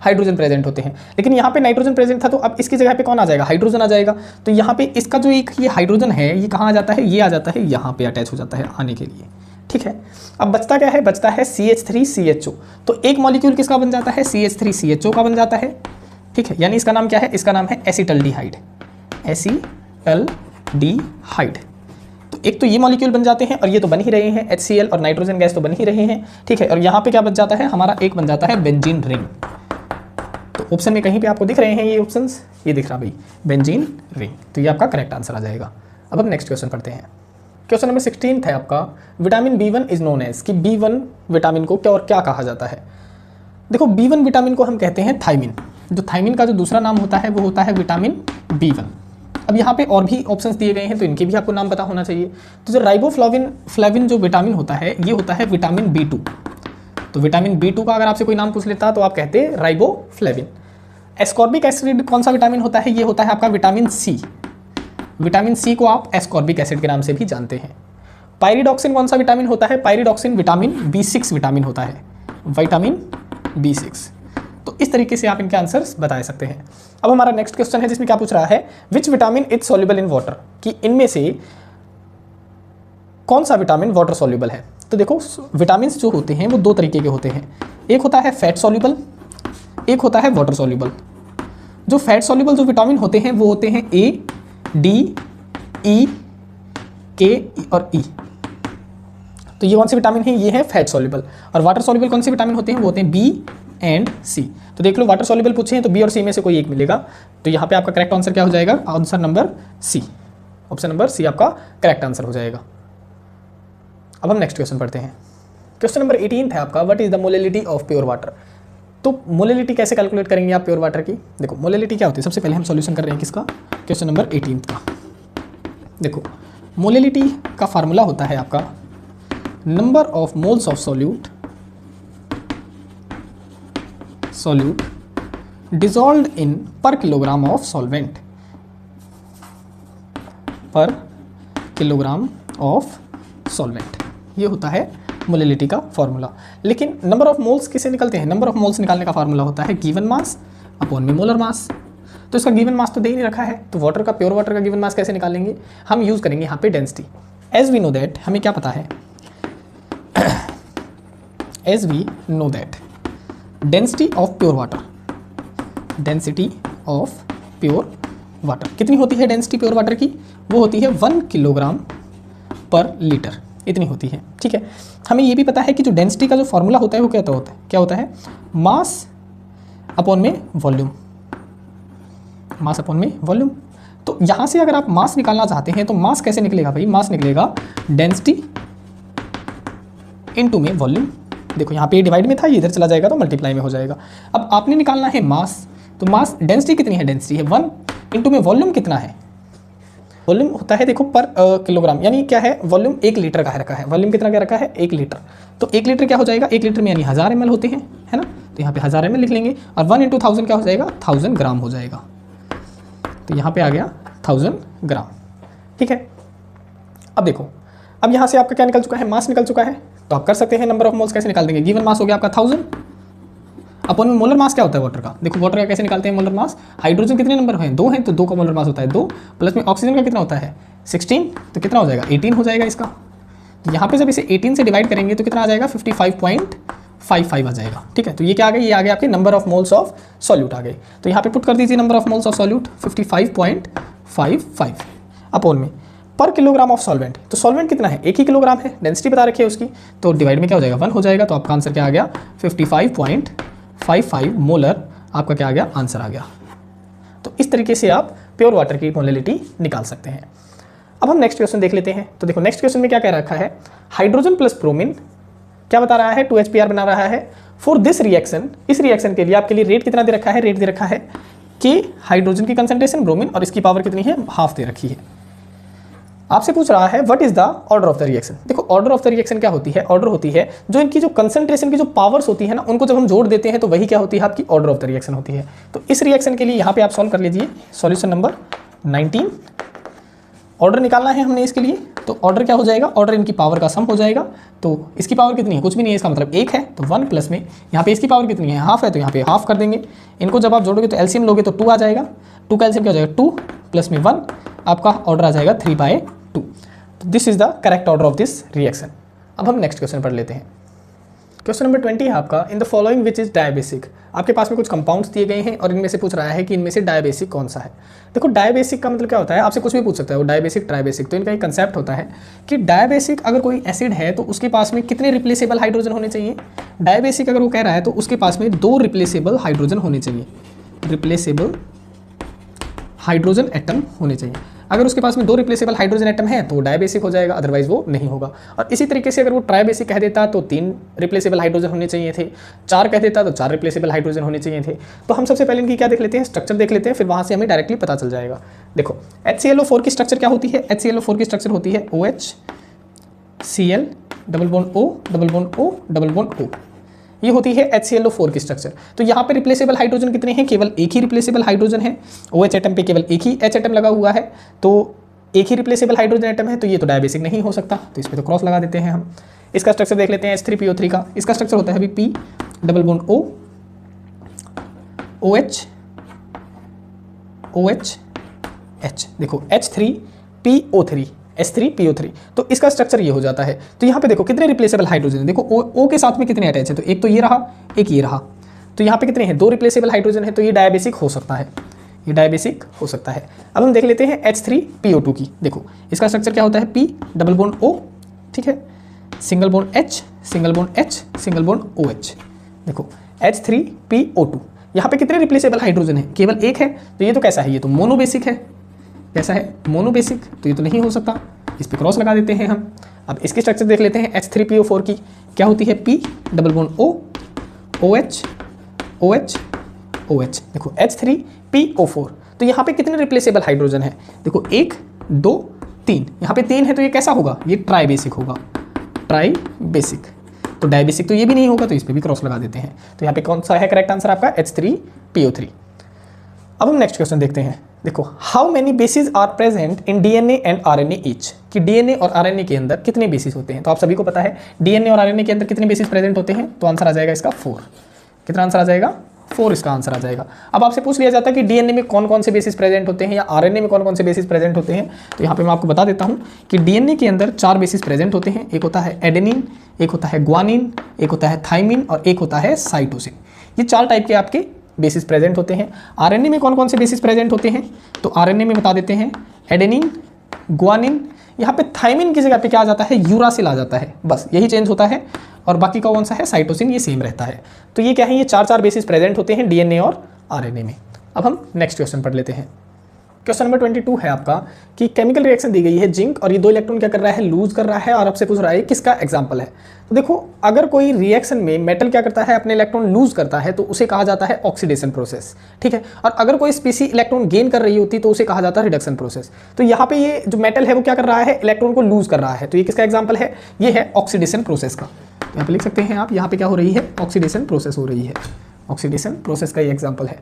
हाइड्रोजन प्रेजेंट होते हैं, लेकिन यहाँ पे नाइट्रोजन प्रेजेंट था तो अब इसकी जगह पे कौन आ जाएगा, हाइड्रोजन आ जाएगा। तो यहाँ पे इसका जो एक ये हाइड्रोजन है ये कहाँ आ जाता है, ये आ जाता है यहाँ पे अटैच हो जाता है आने के लिए, ठीक है। अब बचता क्या है, बचता है CH3CHO, तो एक मॉलिक्यूल किसका बन जाता है, CH3CHO का बन जाता है, ठीक है। यानी इसका नाम क्या है, इसका नाम है एसिटल्डिहाइड, एसिटल्डिहाइड। तो एक तो ये मॉलिक्यूल बन जाते हैं और ये तो बन ही रहे हैं, HCl और नाइट्रोजन गैस तो बन ही रहे हैं, ठीक है। और यहाँ पे क्या बच जाता है हमारा, एक बन जाता है बेंजीन रिंग। तो ऑप्शन में कहीं पे आपको दिख रहे हैं ये ऑप्शंस, ये दिख रहा भाई बेंजीन रिंग, तो ये आपका करेक्ट आंसर आ जाएगा। अब हम नेक्स्ट क्वेश्चन पढ़ते हैं। क्वेश्चन नंबर 16 है आपका, vitamin B1 is known as, कि B1 विटामिन को क्या और क्या कहा जाता है। देखो B1 विटामिन को हम कहते हैं थाइमिन, जो थाइमिन का जो दूसरा नाम होता है वो होता है विटामिन B1। अब यहाँ पे और भी ऑप्शंस दिए गए हैं तो इनके भी आपको नाम पता होना चाहिए। तो जो राइबोफ्लाविन जो विटामिन होता है ये होता है विटामिन B2। तो विटामिन B2 का अगर आपसे कोई नाम पूछ लेता तो आप कहते राइबोफ्लाविन। एस्कॉर्बिक एसिड कौन सा विटामिन होता है, ये होता है आपका विटामिन C। विटामिन C को आप एस्कॉर्बिक एसिड के नाम से भी जानते हैं। पायरिडॉक्सिन कौन सा विटामिन होता है, पायरिडॉक्सिन विटामिन B6 विटामिन होता है, विटामिन B6। तो इस तरीके से आप इनके आंसर्स बता सकते हैं। अब हमारा नेक्स्ट क्वेश्चन है जिसमें क्या पूछ रहा है, which vitamin is soluble in water, कि इनमें से कौन सा विटामिन वाटर सॉल्युबल है। तो देखो विटामिन जो होते हैं वो 2 तरीके के होते हैं, एक होता है फैट सॉल्युबल, एक होता है वाटर सॉल्युबल। जो फैट सॉल्युबल जो विटामिन होते हैं वो होते हैं A, D, E, K और E। तो ये कौन से विटामिन हैं, ये है फैट सॉल्युबल। और वाटर सॉल्युबल कौन से विटामिन होते हैं, वो होते हैं B एंड C। तो देख लो वाटर सॉल्युबल पूछे हैं तो B और C में से कोई एक मिलेगा, तो यहाँ पे आपका करेक्ट आंसर क्या हो जाएगा, answer number C, option number C आपका करेक्ट आंसर हो जाएगा। अब हम नेक्स्ट क्वेश्चन पढ़ते हैं। क्वेश्चन नंबर 18 है आपका, what is the molality of pure water. तो मोलिलिटी कैसे कैलकुलेट करेंगे आप प्योर वाटर की। देखो मोलिलिटी क्या होती है, सबसे पहले हम सॉल्यूशन कर रहे हैं किसका, क्वेश्चन नंबर 18 का। देखो मोलिलिटी का फार्मूला होता है आपका number of moles of solute dissolved इन पर किलोग्राम ऑफ सॉल्वेंट, पर किलोग्राम ऑफ सॉल्वेंट, ये होता है मोलिलिटी का फार्मूला। लेकिन नंबर ऑफ मोल्स किसे निकलते हैं, नंबर ऑफ मोल्स निकालने का फार्मूला होता है गिवन मास अपॉन में मोलर मास। तो इसका गिवन मास तो दे ही नहीं रखा है, तो वाटर का प्योर वाटर का गिवन मास कैसे निकालेंगे, हम यूज करेंगे यहाँ पे density. As we know that, हमें क्या पता है, as we know that density of pure water, density of pure water कितनी होती है, डेंसिटी प्योर वाटर की वो होती है 1 किलोग्राम पर लीटर, इतनी होती है, ठीक है। हमें ये भी पता है कि जो डेंसिटी का जो फॉर्मूला होता है वो क्या होता है मास अपॉन में वॉल्यूम, मास अपॉन में वॉल्यूम। तो यहाँ से अगर आप मास निकालना चाहते हैं तो मास कैसे निकलेगा भाई, मास निकलेगा डेंसिटी इनटू में वॉल्यूम। देखो यहाँ पे डिवाइड में था, ये इधर चला जाएगा तो मल्टीप्लाई में हो जाएगा। अब आपने निकालना है मास, तो मास डेंसिटी कितनी है, डेंसिटी है 1, इनटू में वॉल्यूम कितना है, वॉल्यूम होता है देखो पर किलोग्राम, यानी क्या है वॉल्यूम 1 लीटर का है रखा है, वॉल्यूम कितना क्या रखा है 1 लीटर। तो 1 लीटर क्या हो जाएगा, 1 लीटर में यानी 1000 ml होते हैं, है ना, तो यहाँ पे 1000 ml लिख लेंगे और 1 × 1000 क्या हो जाएगा 1000 ग्राम हो जाएगा। तो यहाँ पे आ गया 1000 ग्राम, ठीक है। अब देखो, अब यहाँ से आपका क्या निकल चुका है, मास निकल चुका है, तो आप कर सकते हैं नंबर ऑफ मोल्स कैसे निकाल देंगे। गिवन मास हो गया आपका 1000, अपन में मोलर मास क्या होता है वाटर का, देखो वाटर का कैसे निकालते हैं मोलर मास, हाइड्रोजन कितने नंबर हैं 2 हैं, तो 2 का मोलर मास होता है 2, प्लस में ऑक्सीजन का कितना होता है 16, तो कितना हो जाएगा 18 हो जाएगा इसका। तो यहाँ पे जब इसे 18 से डिवाइड करेंगे तो कितना आ जाएगा 55.55 आ जाएगा, ठीक है। तो ये क्या आ गया, ये आ गया आपके number of moles of solute आ गए। तो यहाँ पे पुट कर दीजिए number of moles of solute 55.55 upon में पर किलोग्राम ऑफ सॉल्वेंट। तो सॉल्वेंट कितना है 1 ही किलोग्राम है, डेंसिटी बता रखी है उसकी, तो डिवाइड में क्या हो जाएगा 1 हो जाएगा। तो आपका आंसर क्या आ गया 55.55 मोलर, आपका क्या आ गया आंसर आ गया। तो इस तरीके से आप प्योर वाटर की मोलैलिटी निकाल सकते हैं। अब हम नेक्स्ट क्वेश्चन देख लेते हैं। तो देखो नेक्स्ट क्वेश्चन में क्या कह रखा है, हाइड्रोजन प्लस ब्रोमीन क्या बता रहा है 2HBr बना रहा है। फॉर दिस रिएक्शन, इस रिएक्शन के लिए आपके लिए रेट कितना दे रखा है, रेट दे रखा है कि हाइड्रोजन की कंसंट्रेशन ब्रोमीन और इसकी पावर कितनी है हाफ दे रखी है। आपसे पूछ रहा है what is the order of the reaction. देखो ऑर्डर ऑफ द रिएक्शन क्या होती है, ऑर्डर होती है जो इनकी जो कंसंट्रेशन की जो पावर्स होती है ना, उनको जब हम जोड़ देते हैं तो वही क्या होती है आपकी ऑर्डर ऑफ द रिएक्शन होती है। तो इस रिएक्शन के लिए यहाँ पे आप सॉल्व कर लीजिए, सॉल्यूशन नंबर 19 ऑर्डर निकालना है हमने इसके लिए। तो ऑर्डर क्या हो जाएगा, ऑर्डर इनकी पावर का सम हो जाएगा। तो इसकी पावर कितनी है, कुछ भी नहीं है, इसका मतलब 1 है, तो 1 प्लस में यहाँ पे इसकी पावर कितनी है हाफ है, तो यहाँ पे हाफ कर देंगे। इनको जब आप जोड़ोगे तो एलसीएम लोगे तो 2 आ जाएगा, 2 का एलसीएम क्या हो जाएगा 2 प्लस में 1, आपका ऑर्डर आ जाएगा 3/2। तो this is the correct order of this reaction. अब हम नेक्स्ट क्वेश्चन पढ़ लेते हैं। क्वेश्चन नंबर 20 है आपका, in the following which is dibasic. आपके पास में कुछ कंपाउंड्स दिए गए हैं और इनमें से पूछ रहा है कि इनमें से डायबेसिक कौन सा है। देखो डायबेसिक का मतलब क्या होता है, आपसे कुछ भी पूछ सकता है वो डायबेसिक ट्राइबेसिक। तो इनका एक कंसेप्ट होता है कि डायबेसिक अगर कोई एसिड है तो उसके पास में कितने रिप्लेसेबल हाइड्रोजन होने चाहिए। डायबेसिक अगर वो कह रहा है तो उसके पास में 2 रिप्लेसेबल हाइड्रोजन होने चाहिए, रिप्लेसेबल हाइड्रोजन एटम होने चाहिए। अगर उसके पास में 2 रिप्लेसेबल हाइड्रोजन एटम है तो वो डायबेसिक हो जाएगा, अदरवाइज वो नहीं होगा। और इसी तरीके से अगर वो ट्राइबेसिक कह देता तो 3 रिप्लेसेबल हाइड्रोजन होने चाहिए थे, 4 कह देता तो 4 रिप्लेसेबल हाइड्रोजन होने चाहिए थे। तो हम सबसे पहले इनकी क्या देख लेते हैं, स्ट्रक्चर देख लेते हैं, फिर वहाँ से हमें डायरेक्टली पता चल जाएगा। देखो HClO4 की स्ट्रक्चर क्या होती है, HClO4 की स्ट्रक्चर होती है OH Cl double bond O double bond O double bond O, ये होती है HClO4 की स्ट्रक्चर। तो यहाँ पे रिप्लेसेबल हाइड्रोजन कितने हैं, केवल एक ही रिप्लेसेबल हाइड्रोजन है। OH एटम पे केवल एक ही H एटम लगा हुआ है, तो एक ही रिप्लेसेबल हाइड्रोजन एटम है, तो ये तो डायबेसिक नहीं हो सकता, तो इस पर तो क्रॉस लगा देते हैं हम। इसका स्ट्रक्चर देख लेते हैं H3PO3 का। इसका स्ट्रक्चर होता है अभी P double bond O OH OH H। देखो H3PO3 H3PO3, तो इसका स्ट्रक्चर ये हो जाता है। तो यहाँ पे देखो कितने रिप्लेसेबल हाइड्रोजन है, देखो O के साथ में कितने अटैच है, तो एक तो ये रहा, एक ये रहा, तो यहाँ पे कितने हैं 2 रिप्लेसेबल हाइड्रोजन है, तो ये डायबेसिक हो सकता है, ये डायबेसिक हो सकता है। अब हम देख लेते हैं H3PO2 की। देखो इसका स्ट्रक्चर क्या होता है P डबल बॉन्ड O, ठीक है, single bond H single bond H single bond OH। देखो H3PO2, यहाँ पे कितने रिप्लेसेबल हाइड्रोजन है, केवल एक है, तो ये तो कैसा है, ये तो मोनोबेसिक है। कैसा है, मोनोबेसिक, तो ये तो नहीं हो सकता, इस पर क्रॉस लगा देते हैं हम। अब इसकी स्ट्रक्चर देख लेते हैं H3PO4 की, क्या होती है P double bond O OH OH OH। देखो H3PO4, तो यहाँ पे कितने रिप्लेसेबल हाइड्रोजन है, देखो 1 2 3, यहाँ पे 3 है, तो ये कैसा होगा, ये ट्राइबेसिक होगा, ट्राइबेसिक। तो डायबेसिक तो ये भी नहीं होगा, तो इस पर भी क्रॉस लगा देते हैं। तो यहाँ पे कौन सा है करेक्ट आंसर आपका H3PO3। अब हम नेक्स्ट क्वेश्चन देखते हैं। देखो how many bases are present in DNA and RNA each, कि DNA और RNA के अंदर कितने बेसिस होते हैं। तो आप सभी को पता है DNA और RNA के अंदर कितने बेसिस प्रेजेंट होते हैं, तो आंसर आ जाएगा इसका 4। कितना आंसर आ जाएगा 4, इसका आंसर आ जाएगा। अब आपसे पूछ लिया जाता है कि DNA में कौन कौन से बेसिस प्रेजेंट होते हैं या RNA में कौन कौन से बेसिस प्रेजेंट होते हैं, तो यहाँ पे मैं आपको बता देता हूँ कि DNA के अंदर 4 बेसिस प्रेजेंट होते हैं। एक होता है एडेनिन, एक होता है ग्वानिन, एक होता है थाइमिन और एक होता है साइटोसिन। ये 4 टाइप के आपके बेसिस प्रेजेंट होते हैं। RNA में कौन कौन से बेसिस प्रेजेंट होते हैं, तो RNA में बता देते हैं एडेनिन, ग्वानिन, यहाँ पे थाइमिन की जगह पे क्या आ जाता है, यूरासिल आ जाता है, बस यही चेंज होता है। और बाकी का कौन सा है, साइटोसिन, ये सेम रहता है। तो ये क्या है, ये 4 बेसिस प्रेजेंट होते हैं DNA और RNA में। अब हम नेक्स्ट क्वेश्चन पढ़ लेते हैं। क्वेश्चन नंबर 22 है आपका कि केमिकल रिएक्शन दी गई है, जिंक और ये 2 इलेक्ट्रॉन क्या कर रहा है, लूज कर रहा है, और आपसे पूछ रहा है किसका एग्जांपल है। तो देखो, अगर कोई रिएक्शन में मेटल क्या करता है, अपने इलेक्ट्रॉन लूज करता है, तो उसे कहा जाता है ऑक्सीडेशन प्रोसेस, ठीक है। और अगर कोई स्पीसी इलेक्ट्रॉन गेन कर रही होती तो उसे कहा जाता है रिडक्शन प्रोसेस। तो यहाँ पे ये जो मेटल है वो क्या कर रहा है, इलेक्ट्रॉन को लूज कर रहा है, तो ये किसका एग्जाम्पल है, ये है ऑक्सीडेशन प्रोसेस का। यहाँ पे लिख सकते हैं आप, यहाँ पे क्या हो रही है, ऑक्सीडेशन प्रोसेस हो रही है, ऑक्सीडेशन प्रोसेस का ये एग्जाम्पल है।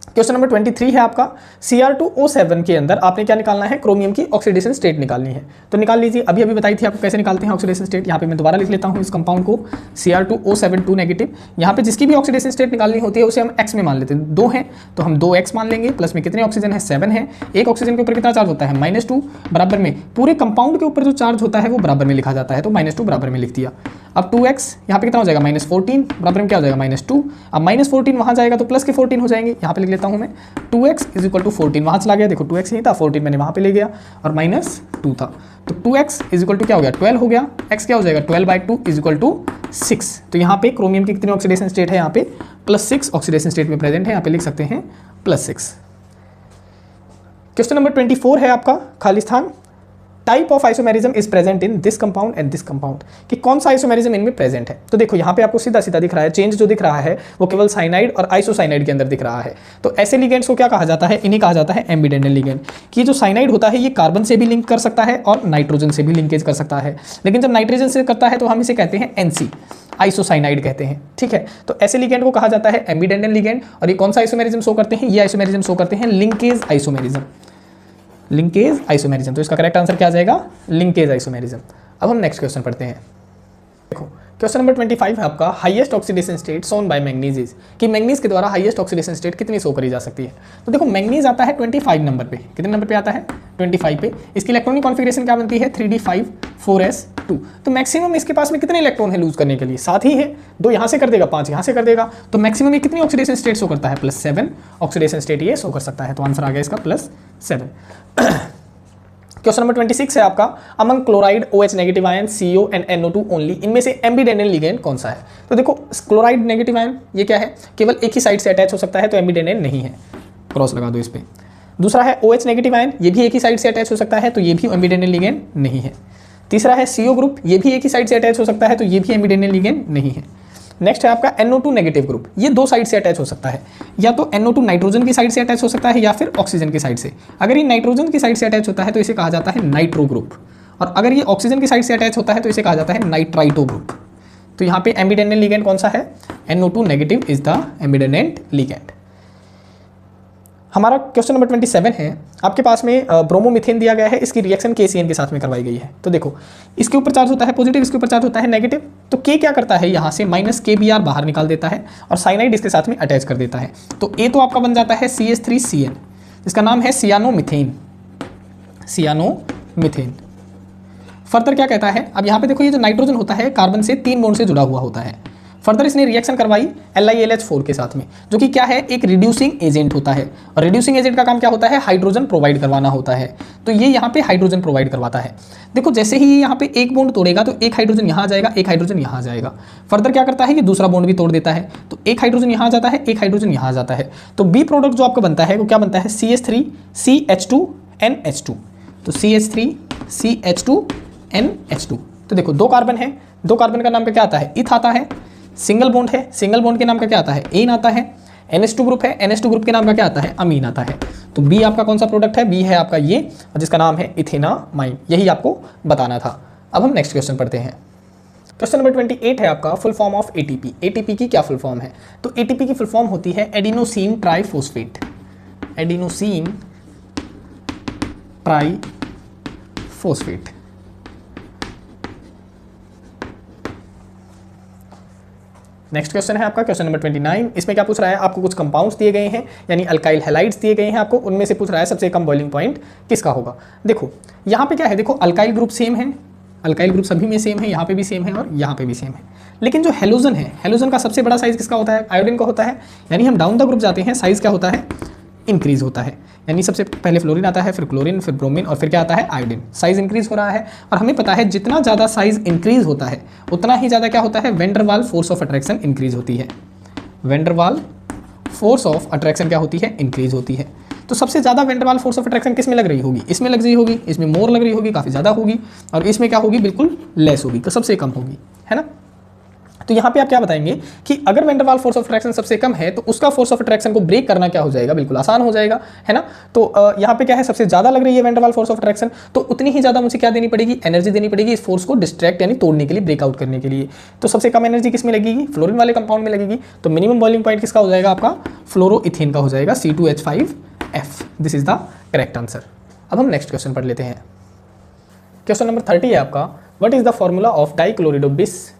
क्वेश्चन नंबर 23 है आपका, Cr2O7 के अंदर आपने क्या निकालना है, क्रोमियम की ऑक्सीडेशन स्टेट निकालनी है। तो निकाल लीजिए, अभी अभी बताई थी आपको कैसे निकालते हैं ऑक्सीडेशन स्टेट। यहाँ पे मैं दोबारा लिख लेता हूँ इस कंपाउंड को, Cr2O7 2 नेगेटिव। यहाँ पे जिसकी भी ऑक्सीडेशन स्टेट निकालनी होती है उसे हम x में मान लेते हैं, 2 हैं तो हम 2x मान लेंगे, प्लस में कितने ऑक्सीजन है, 7 है। एक ऑक्सीजन के ऊपर कितना चार्ज होता है, -2, बराबर में पूरे कंपाउंड के ऊपर जो चार्ज होता है वो बराबर में लिखा जाता है, तो -2 बराबर में लिख दिया। अब 2x यहाँ पे कितना हो जाएगा, -14, बराबर में क्या हो जाएगा, -2। अब -14 वहाँ जाएगा तो प्लस के 14 हो जाएंगे, यहाँ पे लिख लेता हूँ मैं 2x इज इक्वल टू 14, वहाँ चला गया, देखो 2x नहीं था, 14 मैंने वहाँ पे ले गया, और -2 था, तो 2x इज इक्वल टू क्या हो गया, 12 हो गया। x क्या हो जाएगा, 12/2 इज इक्वल टू 6। तो यहाँ पे क्रोमियम की कितनी ऑक्सीडेशन स्टेट है, यहाँ पे +6 ऑक्सीडेशन स्टेट में प्रेजेंट है, यहाँ पे लिख सकते हैं +6। क्वेश्चन नंबर 24 है आपका, Khalistan, type of isomerism is present in this compound and this compound, कि कौन सा आइसोमेरिज्म इनमें प्रेजेंट है। तो देखो यहाँ पे आपको सीधा सीधा दिख रहा है, चेंज जो दिख रहा है वो केवल साइनाइड और आइसोसाइनाइड के अंदर दिख रहा है। तो ऐसे लिगेंड्स को क्या कहा जाता है, इन्हें कहा जाता है एम्बिडेंटल लिगेंड। कि जो साइनाइड होता है ये कार्बन से भी लिंक कर सकता है और नाइट्रोजन से भी लिंकेज कर सकता है, लेकिन जब नाइट्रोजन से करता है तो हम इसे कहते हैं NC, आइसोसाइनाइड कहते हैं, ठीक है। तो ऐसे लिगेंड को कहा जाता है एम्बिडेंटल लिगेंड। और ये कौन सा आइसोमेरिज्म शो करते हैं, ये आइसोमेरिज्म शो करते हैं लिंकेज आइसोमेरिज्म, लिंकेज आइसोमेरिज्म। तो इसका करेक्ट आंसर क्या आ जाएगा, लिंकेज आइसोमेरिज्म। अब हम नेक्स्ट क्वेश्चन पढ़ते हैं। देखो क्वेश्चन नंबर 25 है आपका, highest oxidation state shown by manganese is, कि मैंगनीज के द्वारा हाईएस्ट ऑक्सीडेशन स्टेट कितनी शो करी जा सकती है। तो देखो मैंगनीज आता है 25 नंबर पे, कितने नंबर पे आता है, 25 पे। इसकी इलेक्ट्रॉनिक कॉन्फिगरेशन क्या बनती है, 3d5 4s2। तो मैक्सिमम इसके पास में कितने इलेक्ट्रॉन है लूज करने के लिए, 7 ही है, 2 यहाँ से कर देगा, 5 यहाँ से कर देगा, तो मैक्सिमम ये कितनी ऑक्सीडेशन स्टेट शो करता है, +7 ऑक्सीडेशन स्टेट ये शो कर सकता है। तो आंसर आ गया इसका +7। क्वेश्चन नंबर 26 है आपका, among chloride OH negative ion CO and NO2 only, इनमें से एम्बिडेंटल लिगेंड कौन सा है। तो देखो क्लोराइड नेगेटिव आयन ये क्या है, केवल एक ही साइड से अटैच हो सकता है, तो एम्बिडेंटल नहीं है, क्रॉस लगा दो इस पे। दूसरा है OH नेगेटिव आयन, ये भी एक ही साइड से अटैच हो सकता है, तो ये भी एम्बिडेंटल लिगेंड नहीं है। तीसरा है CO ग्रुप, ये भी एक ही साइड से अटैच हो सकता है, तो ये भी एम्बिडेंटल लिगेंड नहीं है। नेक्स्ट है आपका NO2 नेगेटिव ग्रुप, ये 2 साइड से अटैच हो सकता है, या तो NO2 नाइट्रोजन की साइड से अटैच हो सकता है या फिर ऑक्सीजन की साइड से। अगर ये नाइट्रोजन की साइड से अटैच होता है तो इसे कहा जाता है नाइट्रो ग्रुप, और अगर ये ऑक्सीजन की साइड से अटैच होता है तो इसे कहा जाता है नाइट्राइटो ग्रुप। तो यहाँ पे एम्बिडेंटल लिगेंड कौन सा है, NO2 negative is the ambidentate ligand. हमारा क्वेश्चन नंबर 27 है, आपके पास में ब्रोमोमिथेन दिया गया है, इसकी रिएक्शन KCN के साथ में करवाई गई है। तो देखो इसके ऊपर चार्ज होता है पॉजिटिव, इसके ऊपर चार्ज होता है नेगेटिव, तो K क्या करता है, यहाँ से -KBr बाहर निकाल देता है और साइनाइड इसके साथ में अटैच कर देता है। तो A तो आपका बन जाता है CH3CN, इसका नाम है सियानोमिथेन, सियानोमिथेन। फर्दर क्या कहता है, अब यहाँ पे देखो ये जो नाइट्रोजन होता है कार्बन से 3 बॉन्ड से जुड़ा हुआ होता है। फर्दर इसने रिएक्शन करवाई LiLH4 के साथ में, जो कि क्या है, एक रिड्यूसिंग एजेंट होता है, और रिड्यूसिंग एजेंट का काम क्या होता है, हाइड्रोजन प्रोवाइड करवाना होता है। तो ये यहाँ पे हाइड्रोजन प्रोवाइड करवाता है। देखो जैसे ही ये यहाँ पे एक बॉन्ड तोड़ेगा तो एक हाइड्रोजन यहाँ आ जाएगा, एक हाइड्रोजन यहाँ आ जाएगा। फर्दर क्या करता है, ये दूसरा बॉन्ड भी तोड़ देता है, तो एक हाइड्रोजन यहाँ आ जाता है, एक हाइड्रोजन यहाँ आ जाता है। तो बी प्रोडक्ट जो आपका बनता है वो क्या बनता है, CH3CH2NH2। तो CH3CH2NH2। तो देखो 2 कार्बन है, 2 कार्बन का नाम क्या आता है, इथ आता है। सिंगल बॉन्ड है, सिंगल बॉन्ड के नाम का क्या आता है, एन आता है। NH2 ग्रुप है, NH2 ग्रुप के नाम का क्या आता है, अमीन आता है। तो बी आपका कौन सा प्रोडक्ट है, बी है आपका ये, जिसका नाम है इथेनामाइन, यही आपको बताना था। अब हम नेक्स्ट क्वेश्चन पढ़ते हैं। क्वेश्चन नंबर 28 है आपका, full form of ATP। ATP की क्या फुल फॉर्म है, तो ATP की फुल फॉर्म होती है adenosine triphosphate, adenosine triphosphate. Next question है आपका क्वेश्चन नंबर 29। इसमें क्या पूछ रहा है, आपको कुछ कंपाउंड्स दिए गए हैं, यानी अल्काइल हैलाइड्स दिए गए हैं आपको, उनमें से पूछ रहा है सबसे कम बॉइलिंग पॉइंट किसका होगा। देखो यहाँ पे क्या है, देखो अल्काइल ग्रुप सेम है, अल्काइल ग्रुप सभी में सेम है, यहाँ पे भी सेम है और यहाँ पे भी सेम है। लेकिन जो हेलोजन है, हेलोजन का सबसे बड़ा साइज किसका होता है, आयोडीन का होता है। यानी हम डाउन द ग्रुप जाते हैं, साइज क्या होता है, इंक्रीज होता है। यानी सबसे पहले फ्लोरीन आता है, फिर क्लोरीन, फिर ब्रोमीन और फिर क्या आता है, आयोडीन। साइज इंक्रीज हो रहा है और हमें पता है जितना ज़्यादा साइज इंक्रीज होता है उतना ही ज़्यादा क्या होता है, वैन डर वाल फोर्स ऑफ अट्रैक्शन इंक्रीज होती है। वैन डर वाल फोर्स ऑफ अट्रैक्शन क्या होती है, इंक्रीज होती है। तो सबसे ज़्यादा van der Waals force of attraction किस में लग रही होगी, इसमें लग रही होगी, इसमें मोर लग रही होगी, काफ़ी ज़्यादा होगी, और इसमें क्या होगी, बिल्कुल लेस होगी, तो सबसे कम होगी, है ना। तो यहाँ पे आप क्या बताएंगे कि अगर van der Waals force of attraction सबसे कम है तो उसका फोर्स ऑफ अट्रैक्शन को ब्रेक करना क्या हो जाएगा, बिल्कुल आसान हो जाएगा, है ना। तो यहाँ पे क्या है, सबसे ज़्यादा लग रही है van der Waals force of attraction, तो उतनी ही ज़्यादा मुझे क्या देनी पड़ेगी, एनर्जी देनी पड़ेगी इस फोर्स को डिस्ट्रैक्ट यानी तोड़ने के लिए, ब्रेकआउट करने के लिए। तो सबसे कम एनर्जी किस में लगेगी, फ्लोरीन वाले कंपाउंड में लगेगी। तो मिनिमम बॉइलिंग पॉइंट किसका हो जाएगा, आपका फ्लोरोइथेन का हो जाएगा, C2H5F। This is the correct answer. अब हम नेक्स्ट क्वेश्चन पढ़ लेते हैं। क्वेश्चन नंबर 30 है आपका, what is the formula of dichlorido bis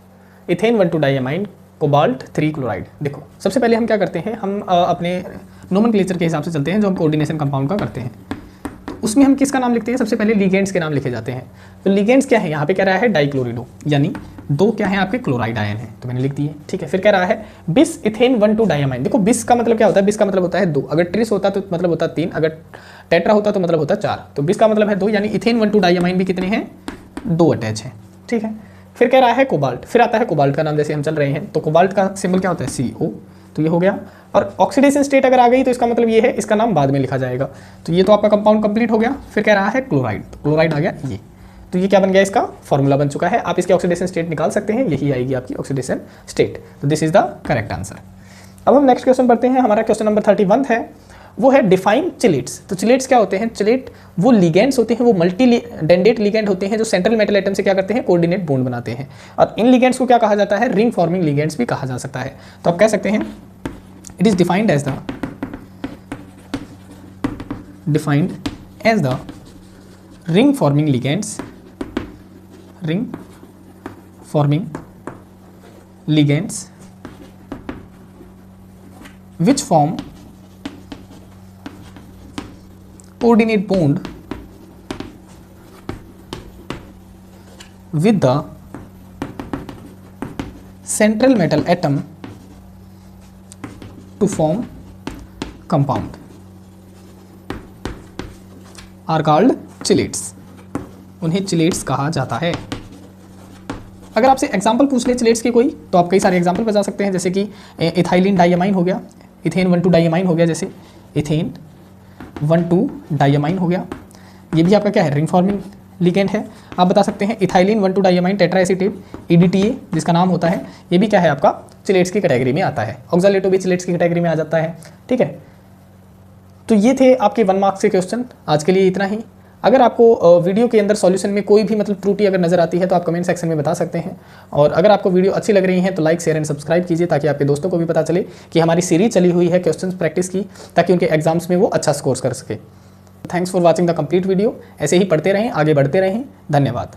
ethane one two diamine cobalt 3 chloride. देखो सबसे पहले हम क्या करते हैं, हम अपने नोमेनक्लेचर के हिसाब से चलते हैं जो हम कोऑर्डिनेशन कंपाउंड का करते हैं। तो उसमें हम किसका नाम लिखते हैं, सबसे पहले लिगेंड्स के नाम लिखे जाते हैं। तो लिगेंड्स क्या है, यहाँ पे कह रहा है डाइक्लोरिडो, यानी दो क्या है आपके क्लोराइड आयन है, तो मैंने लिख दिए, ठीक है। फिर कह रहा है बिस इथेन 1,2-डाइअमाइन। देखो बिस का मतलब क्या होता है, बिस का मतलब होता है 2, अगर ट्रिस होता तो मतलब होता 3, अगर टेट्रा होता तो मतलब होता 4, तो बिस का मतलब है 2, यानी इथेन 1,2-डाइअमाइन भी कितने हैं, 2 अटैच हैं, ठीक है। फिर कह रहा है कोबाल्ट, फिर आता है कोबाल्ट का नाम, जैसे हम चल रहे हैं तो कोबाल्ट का सिंबल क्या होता है, CO, तो ये हो गया। और ऑक्सीडेशन स्टेट अगर आ गई तो इसका मतलब ये है, इसका नाम बाद में लिखा जाएगा। तो ये तो आपका कंपाउंड कंप्लीट हो गया। फिर कह रहा है क्लोराइड, तो क्लोराइड आ गया ये, तो ये क्या बन गया, इसका फॉर्मूला बन चुका है। आप इसके ऑक्सीडेशन स्टेट निकाल सकते हैं, यही आएगी आपकी ऑक्सीडेशन स्टेट। तो this is the correct answer. अब हम नेक्स्ट क्वेश्चन पढ़ते हैं। हमारा क्वेश्चन नंबर 31 है, वो है डिफाइन चिलेट्स। तो चिलेट्स क्या होते हैं, चिलेट वो लिगेंड्स होते हैं, वो मल्टी डेंडेट लिगेंड होते हैं जो सेंट्रल मेटल एटम से क्या करते हैं, कोऑर्डिनेट बॉन्ड बनाते हैं। और इन लिगेंड्स को क्या कहा जाता है, रिंग फॉर्मिंग लिगेंड्स भी कहा जा सकता है। तो आप कह सकते हैं it is defined as the ring forming ligands which form coordinate bond with the central metal atom to form compound are called chelates। उन्हें चिलेट्स कहा जाता है। अगर आपसे एग्जाम्पल पूछ ले चिलेट्स की कोई, तो आप कई सारे एग्जाम्पल बता सकते हैं, जैसे कि इथाइलिन डाइअमाइन हो गया, इथेन 1,2-डाइअमाइन हो गया, जैसे इथेन 1,2-डाइअमाइन हो गया, ये भी आपका क्या है, रिंग फॉर्मिंग लिगेंड है। आप बता सकते हैं इथाइलिन 1,2-डाइअमाइन टेट्राएसीटेट EDTA जिसका नाम होता है, ये भी क्या है आपका चिलेट्स की कैटेगरी में आता है। ऑक्सालेटो भी चिलेट्स की कैटेगरी में आ जाता है, ठीक है। तो ये थे आपके 1 मार्क्स के क्वेश्चन। आज के लिए इतना ही। अगर आपको वीडियो के अंदर सॉल्यूशन में कोई भी मतलब त्रुटि अगर नज़र आती है तो आप कमेंट सेक्शन में बता सकते हैं। और अगर आपको वीडियो अच्छी लग रही है तो लाइक, शेयर एंड सब्सक्राइब कीजिए, ताकि आपके दोस्तों को भी पता चले कि हमारी सीरीज चली हुई है क्वेश्चंस प्रैक्टिस की, ताकि उनके एग्जाम्स में वो अच्छा स्कोर कर सके। Thanks for watching the complete video. ऐसे ही पढ़ते रहें, आगे बढ़ते रहें। धन्यवाद।